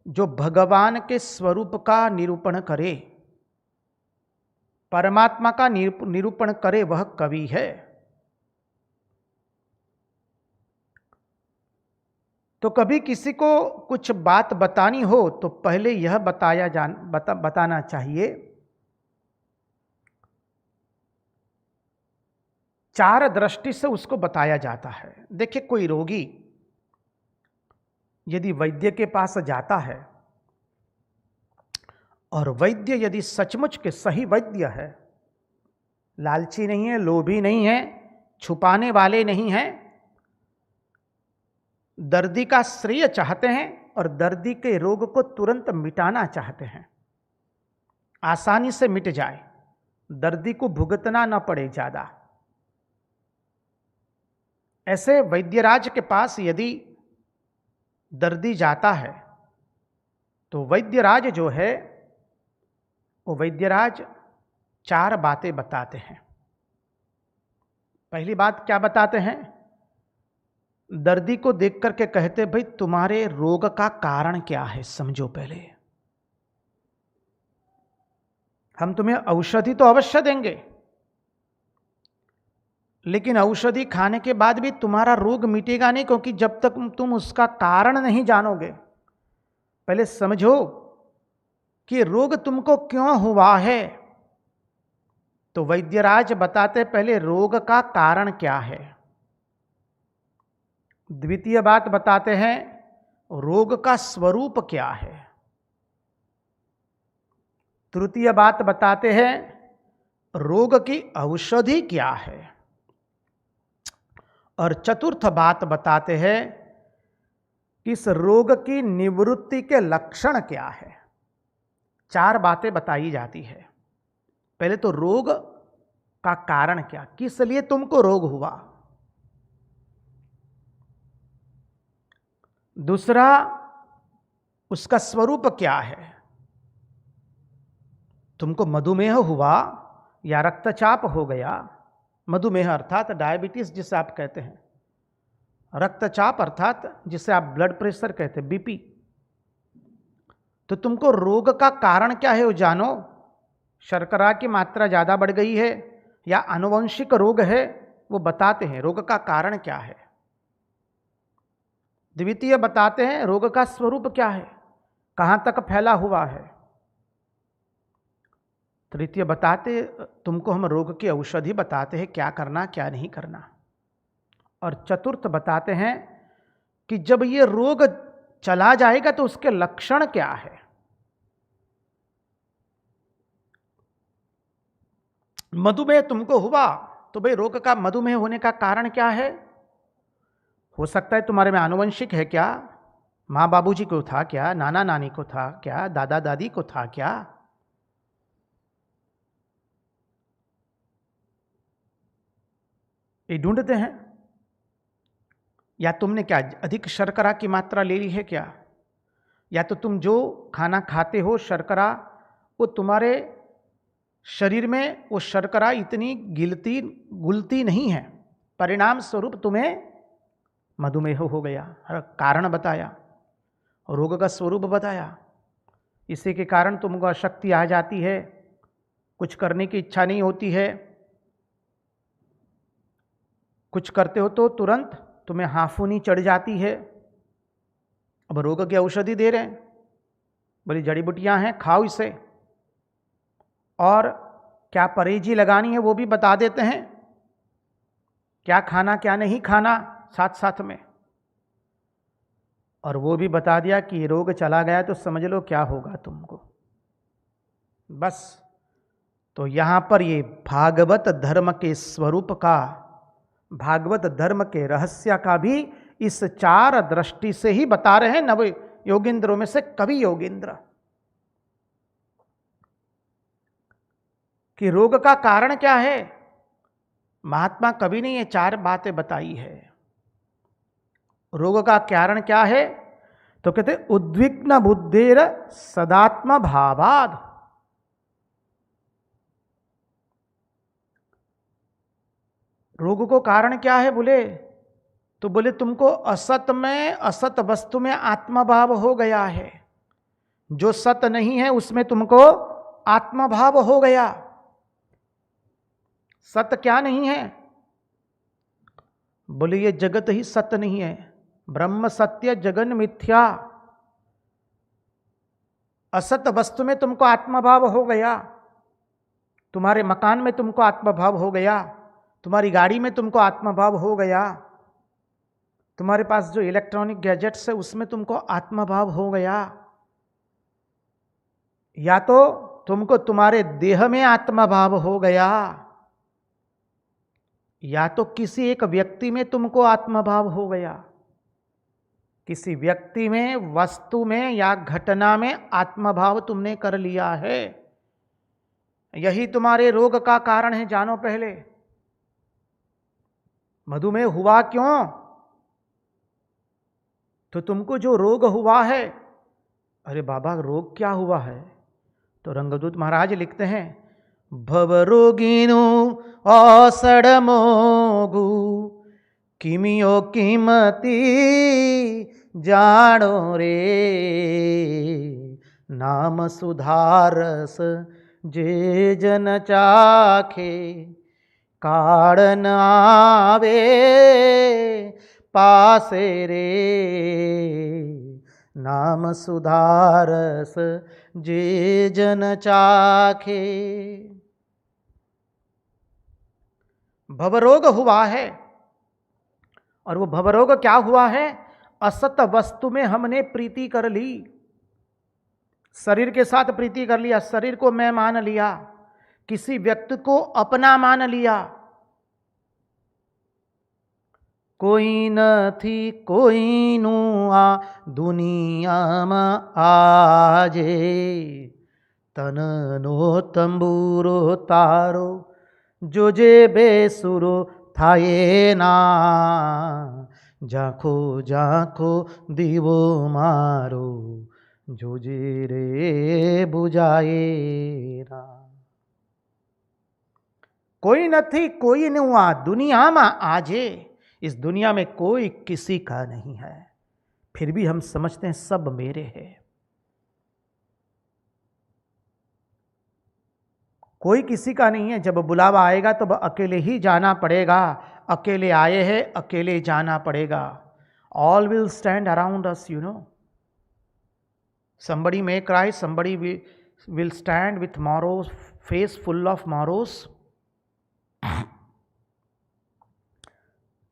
जो भगवान के स्वरूप का निरूपण करे, परमात्मा का निरूपण करे, वह कवि है। तो कभी किसी को कुछ बात बतानी हो तो पहले यह बताना चाहिए। चार दृष्टि से उसको बताया जाता है। देखिए, कोई रोगी यदि वैद्य के पास जाता है और वैद्य यदि सचमुच के सही वैद्य है, लालची नहीं है, लोभी नहीं है, छुपाने वाले नहीं हैं, दर्दी का श्रेय चाहते हैं, और दर्दी के रोग को तुरंत मिटाना चाहते हैं, आसानी से मिट जाए, दर्दी को भुगतना न पड़े ज्यादा। ऐसे वैद्यराज के पास यदि दर्दी जाता है तो वैद्यराज जो है वो वैद्यराज 4 बातें बताते हैं। पहली बात क्या बताते हैं? दर्दी को देख करके कहते, भाई तुम्हारे रोग का कारण क्या है समझो पहले। हम तुम्हें औषधि तो अवश्य देंगे, लेकिन औषधि खाने के बाद भी तुम्हारा रोग मिटेगा नहीं, क्योंकि जब तक तुम उसका कारण नहीं जानोगे। पहले समझो कि रोग तुमको क्यों हुआ है। तो वैद्यराज बताते पहले रोग का कारण क्या है। द्वितीय बात बताते हैं रोग का स्वरूप क्या है। तृतीय बात बताते हैं रोग की औषधि क्या है। और चतुर्थ बात बताते हैं कि इस रोग की निवृत्ति के लक्षण क्या है। 4 बातें बताई जाती है। पहले तो रोग का कारण क्या, किस लिए तुमको रोग हुआ। दूसरा, उसका स्वरूप क्या है। तुमको मधुमेह हुआ या रक्तचाप हो गया। मधुमेह अर्थात डायबिटीज जिसे आप कहते हैं, रक्तचाप अर्थात जिसे आप ब्लड प्रेशर कहते हैं, बीपी। तो तुमको रोग का कारण क्या है वो जानो। शर्करा की मात्रा ज़्यादा बढ़ गई है या आनुवंशिक रोग है, वो बताते हैं रोग का कारण क्या है। द्वितीय बताते हैं रोग का स्वरूप क्या है, कहाँ तक फैला हुआ है। तृतीय बताते तुमको हम रोग की औषधि बताते हैं, क्या करना क्या नहीं करना। और चतुर्थ बताते हैं कि जब ये रोग चला जाएगा तो उसके लक्षण क्या है। मधुमेह तुमको हुआ तो भाई रोग का मधुमेह होने का कारण क्या है। हो सकता है तुम्हारे में आनुवंशिक है क्या, माँ बाबूजी को था क्या, नाना नानी को था क्या, दादा दादी को था क्या। ये ढूंढते हैं। या तुमने क्या अधिक शर्करा की मात्रा ले ली है क्या, या तो तुम जो खाना खाते हो शर्करा वो तुम्हारे शरीर में वो शर्करा इतनी घुलती नहीं है, परिणाम स्वरूप तुम्हें मधुमेह हो गया। कारण बताया, रोग का स्वरूप बताया। इसी के कारण तुमको अशक्ति आ जाती है, कुछ करने की इच्छा नहीं होती है, कुछ करते हो तो तुरंत तुम्हें हाफूनी चढ़ जाती है। अब रोग की औषधि दे रहे हैं, बड़ी जड़ी बूटियां हैं, खाओ इसे। और क्या परहेजी लगानी है वो भी बता देते हैं, क्या खाना क्या नहीं खाना साथ साथ में। और वो भी बता दिया कि रोग चला गया तो समझ लो क्या होगा तुमको। बस तो यहाँ पर ये भागवत धर्म के स्वरूप का, भागवत धर्म के रहस्य का भी इस 4 दृष्टि से ही बता रहे हैं नव योगेंद्रों में से कवि योगेंद्र। कि रोग का कारण क्या है, महात्मा कवि ने ये 4 बातें बताई है। रोग का कारण क्या है तो कहते उद्विग्न बुद्धेर सदात्म भावाद। रोग को कारण क्या है बोले तो बोले तुमको असत में, असत वस्तु में आत्मभाव हो गया है। जो सत नहीं है उसमें तुमको आत्मभाव हो गया। सत्य क्या नहीं है बोले ये जगत ही सत्य नहीं है, ब्रह्म सत्य जगन मिथ्या। असत वस्तु में तुमको आत्मभाव हो गया, तुम्हारे मकान में तुमको आत्मभाव हो गया, तुम्हारी गाड़ी में तुमको आत्मभाव हो गया, तुम्हारे पास जो इलेक्ट्रॉनिक गैजेट्स है उसमें तुमको आत्मभाव हो गया। या तो तुमको तुम्हारे देह में आत्मभाव हो गया, या तो किसी एक व्यक्ति में तुमको आत्मभाव हो गया। किसी व्यक्ति में, वस्तु में या घटना में आत्मभाव तुमने कर लिया है, यही तुम्हारे रोग का कारण है। जानो पहले मधुमेह हुआ क्यों? तो तुमको जो रोग हुआ है, अरे बाबा रोग क्या हुआ है? तो रंगदूत महाराज लिखते हैं, भव रोगिनु औसड़ मोगु किमियो कीमती जानो रे, नाम सुधारस जे जन चाखे, कारण आवे पासे रे, नाम सुधारस जे जन चाखे। भवरोग हुआ है, और वो भवरोग क्या हुआ है? असत वस्तु में हमने प्रीति कर ली, शरीर के साथ प्रीति कर लिया, शरीर को मैं मान लिया, किसी व्यक्ति को अपना मान लिया। कोई न थी कोई नुआ दुनिया में आजे, तन नो तंबूरो तारो जो जे बेसुरो थाये ना, जाखो जाखो दीवो मारो जो जे रे बुझाए ना। कोई न थी कोई नुआ दुनिया में आजे, इस दुनिया में कोई किसी का नहीं है, फिर भी हम समझते हैं सब मेरे हैं। कोई किसी का नहीं है। जब बुलावा आएगा तो अकेले ही जाना पड़ेगा, अकेले आए हैं अकेले जाना पड़ेगा। All will stand around us, you know. somebody may cry, somebody will stand with morrows, face full of morrows.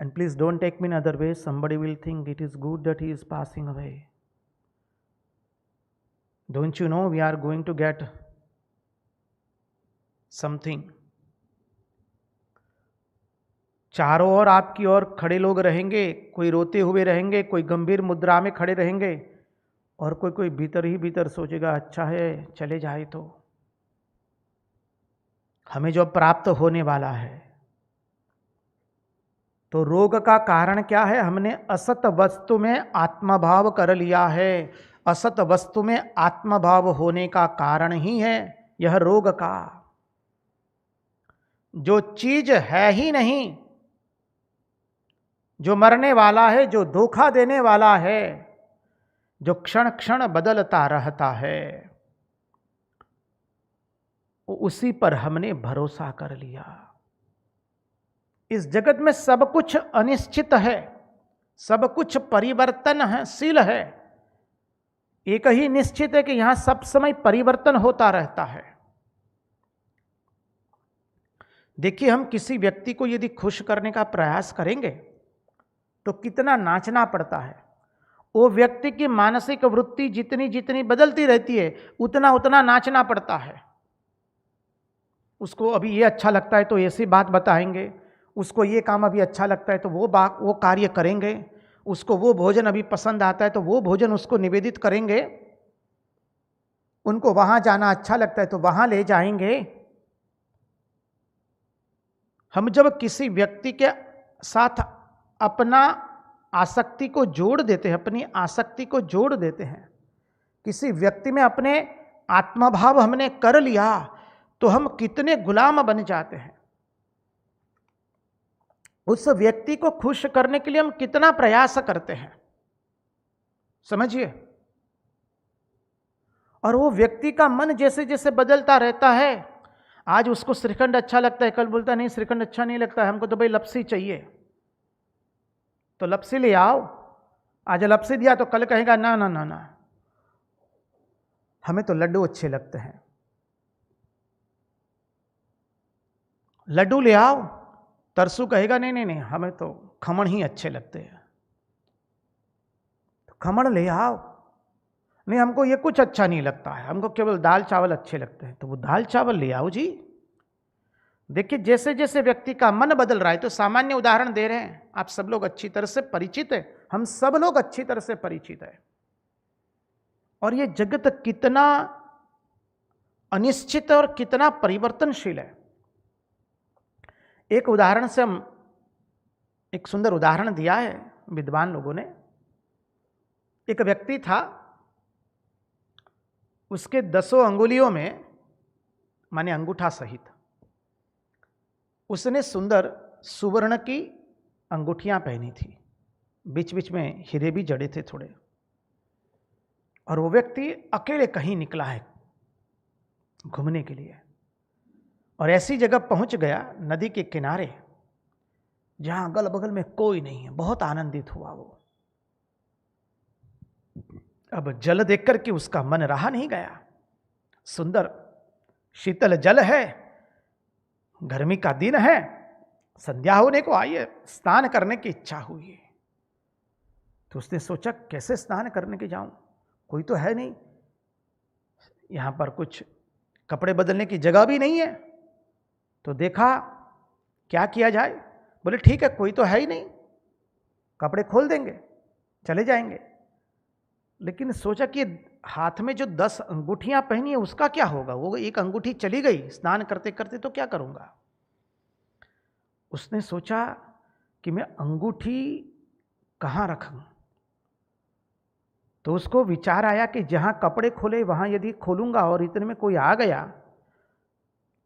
And please don't take me in other way, somebody will think it is good that he is passing away. Don't you know we are going to get something? चारों ओर आपकी ओर खड़े लोग रहेंगे, कोई रोते हुए रहेंगे, कोई गंभीर मुद्रा में खड़े रहेंगे, और कोई भीतर ही भीतर सोचेगा अच्छा है चले जाए तो। हमें जो प्राप्त होने वाला है, तो रोग का कारण क्या है? हमने असत वस्तु में आत्मभाव कर लिया है। असत वस्तु में आत्मभाव होने का कारण ही है यह रोग का। जो चीज है ही नहीं, जो मरने वाला है, जो धोखा देने वाला है, जो क्षण क्षण बदलता रहता है, उसी पर हमने भरोसा कर लिया। इस जगत में सब कुछ अनिश्चित है, सब कुछ परिवर्तनशील है। एक ही निश्चित है कि यहां सब समय परिवर्तन होता रहता है। देखिए, हम किसी व्यक्ति को यदि खुश करने का प्रयास करेंगे तो कितना नाचना पड़ता है। वो व्यक्ति की मानसिक वृत्ति जितनी जितनी बदलती रहती है, उतना उतना नाचना पड़ता है। उसको अभी ये अच्छा लगता है तो ऐसी बात बताएंगे, उसको ये काम अभी अच्छा लगता है तो वो कार्य करेंगे, उसको वो भोजन अभी पसंद आता है तो वो भोजन उसको निवेदित करेंगे, उनको वहां जाना अच्छा लगता है तो वहां ले जाएंगे। हम जब किसी व्यक्ति के साथ अपना आसक्ति को जोड़ देते हैं, अपनी आसक्ति को जोड़ देते हैं, किसी व्यक्ति में अपने आत्मभाव हमने कर लिया, तो हम कितने गुलाम बन जाते हैं। उस व्यक्ति को खुश करने के लिए हम कितना प्रयास करते हैं, समझिए। और वो व्यक्ति का मन जैसे जैसे बदलता रहता है, आज उसको श्रीखंड अच्छा लगता है, कल बोलता नहीं श्रीखंड अच्छा नहीं लगता है, हमको तो भाई लपसी चाहिए, तो लपसी ले आओ। आज लपसी दिया तो कल कहेगा ना ना ना ना, हमें तो लड्डू अच्छे लगते हैं, लड्डू ले आओ। तरसू कहेगा नहीं नहीं नहीं, हमें तो खमण ही अच्छे लगते हैं, तो खमण ले आओ। नहीं, हमको ये कुछ अच्छा नहीं लगता है, हमको केवल दाल चावल अच्छे लगते हैं, तो वो दाल चावल ले आओ जी। देखिए जैसे जैसे व्यक्ति का मन बदल रहा है, तो सामान्य उदाहरण दे रहे हैं, आप सब लोग अच्छी तरह से परिचित है, हम सब लोग अच्छी तरह से परिचित है। और ये जगत कितना अनिश्चित और कितना परिवर्तनशील है। एक उदाहरण से हम एक सुंदर उदाहरण दिया है विद्वान लोगों ने। एक व्यक्ति था, उसके 10 अंगुलियों में माने अंगूठा सहित उसने सुंदर सुवर्ण की अंगूठियां पहनी थी, बीच बीच में हीरे भी जड़े थे थोड़े। और वो व्यक्ति अकेले कहीं निकला है घूमने के लिए, और ऐसी जगह पहुंच गया नदी के किनारे जहां अगल बगल में कोई नहीं है। बहुत आनंदित हुआ वो। अब जल देखकर के उसका मन रहा नहीं गया। सुंदर शीतल जल है, गर्मी का दिन है, संध्या होने को आई है, स्नान करने की इच्छा हुई है। तो उसने सोचा कैसे स्नान करने के जाऊं, कोई तो है नहीं, यहां पर कुछ कपड़े बदलने की जगह भी नहीं है। तो देखा क्या किया जाए। बोले ठीक है, कोई तो है ही नहीं, कपड़े खोल देंगे, चले जाएंगे। लेकिन सोचा कि हाथ में जो 10 अंगूठियां पहनी है उसका क्या होगा, वो एक अंगूठी चली गई स्नान करते करते तो क्या करूंगा। उसने सोचा कि मैं अंगूठी कहां रखूं। तो उसको विचार आया कि जहां कपड़े खोले वहां यदि खोलूंगा और इतने में कोई आ गया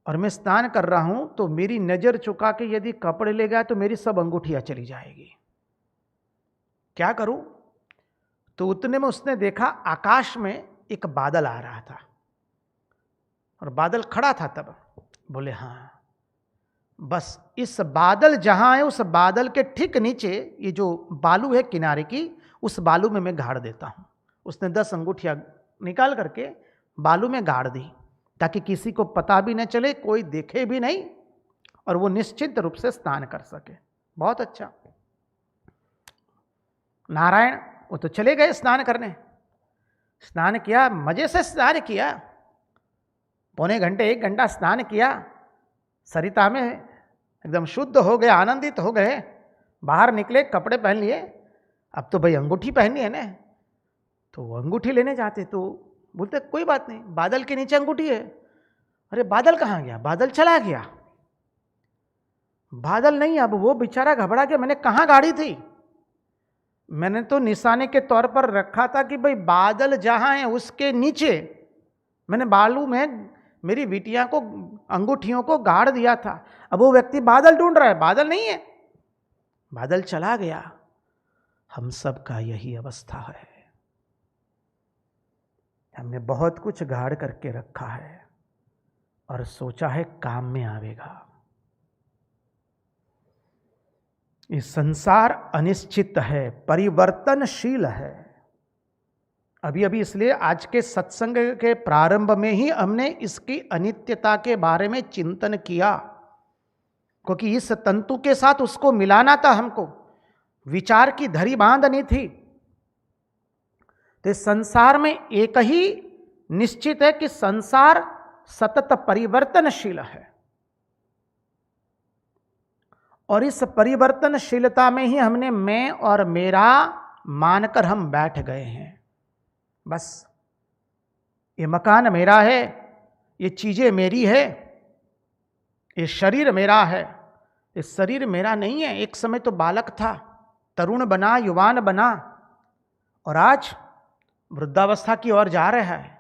और मैं स्नान कर रहा हूं तो मेरी नजर चुका के यदि कपड़े ले गया तो मेरी सब अंगूठियां चली जाएगी, क्या करूं। तो उतने में उसने देखा आकाश में एक बादल आ रहा था, और बादल खड़ा था तब। बोले हाँ, बस इस बादल जहां है उस बादल के ठीक नीचे ये जो बालू है किनारे की, उस बालू में मैं गाड़ देता हूं। उसने 10 अंगूठियां निकाल करके बालू में गाड़ दी, ताकि किसी को पता भी न चले, कोई देखे भी नहीं, और वो निश्चित रूप से स्नान कर सके। बहुत अच्छा। नारायण वो तो चले गए स्नान करने। स्नान किया, मजे से स्नान किया, पौने घंटे 1 घंटा स्नान किया, सरिता में एकदम शुद्ध हो गए, आनंदित हो गए। बाहर निकले, कपड़े पहन लिए, अब तो भाई अंगूठी पहननी है ना। तो वो अंगूठी लेने जाते तो बोलते कोई बात नहीं, बादल के नीचे अंगूठी है। अरे बादल कहाँ गया, बादल चला गया। बादल नहीं, अब वो बेचारा घबरा गया, मैंने कहाँ गाड़ी थी। मैंने तो निशाने के तौर पर रखा था कि भाई बादल जहां है उसके नीचे मैंने बालू में मेरी बिटिया को, अंगूठियों को गाड़ दिया था। अब वो व्यक्ति बादल ढूंढ रहा है, बादल नहीं है, बादल चला गया। हम सब का यही अवस्था है। हमने बहुत कुछ गाड़ करके रखा है और सोचा है काम में आवेगा। ये संसार अनिश्चित है, परिवर्तनशील है। अभी अभी इसलिए आज के सत्संग के प्रारंभ में ही हमने इसकी अनित्यता के बारे में चिंतन किया, क्योंकि इस तंतु के साथ उसको मिलाना था हमको, विचार की धरी बांधनी थी। तो संसार में एक ही निश्चित है कि संसार सतत परिवर्तनशील है, और इस परिवर्तनशीलता में ही हमने मैं और मेरा मानकर हम बैठ गए हैं। बस ये मकान मेरा है, ये चीजें मेरी है, ये शरीर मेरा है। ये शरीर मेरा नहीं है। एक समय तो बालक था, तरुण बना, युवान बना, और आज वृद्धावस्था की ओर जा रहा है।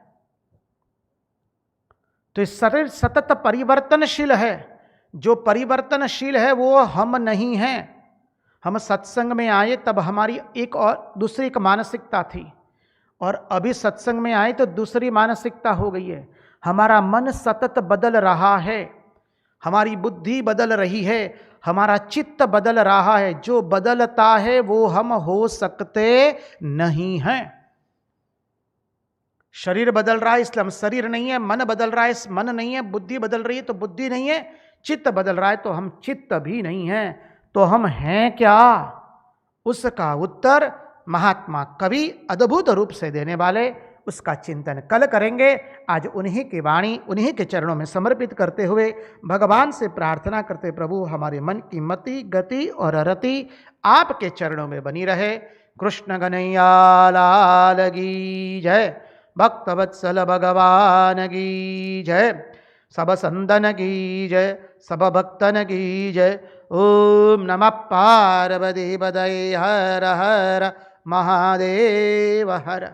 तो इस शरीर सतत परिवर्तनशील है। जो परिवर्तनशील है वो हम नहीं हैं। हम सत्संग में आए तब हमारी एक और दूसरी एक मानसिकता थी, और अभी सत्संग में आए तो दूसरी मानसिकता हो गई है। हमारा मन सतत बदल रहा है, हमारी बुद्धि बदल रही है, हमारा चित्त बदल रहा है। जो बदलता है वो हम हो सकते नहीं हैं। शरीर बदल रहा है इसलिए हम शरीर नहीं है, मन बदल रहा है मन नहीं है, बुद्धि बदल रही है तो बुद्धि नहीं है, चित्त बदल रहा है तो हम चित्त भी नहीं हैं। तो हम हैं क्या? उसका उत्तर महात्मा कवि अद्भुत रूप से देने वाले उसका चिंतन कल करेंगे। आज उन्हीं की वाणी उन्हीं के चरणों में समर्पित करते हुए भगवान से प्रार्थना करते, प्रभु हमारे मन की मति गति और रति आपके चरणों में बनी रहे। कृष्ण कन्हैया लाल की जय, भक्तवत्सल भगवान की जय, सब संतन की जय, सब भक्तन की जय। ओम नमः पार्वती पतये हर हर महादेव हर।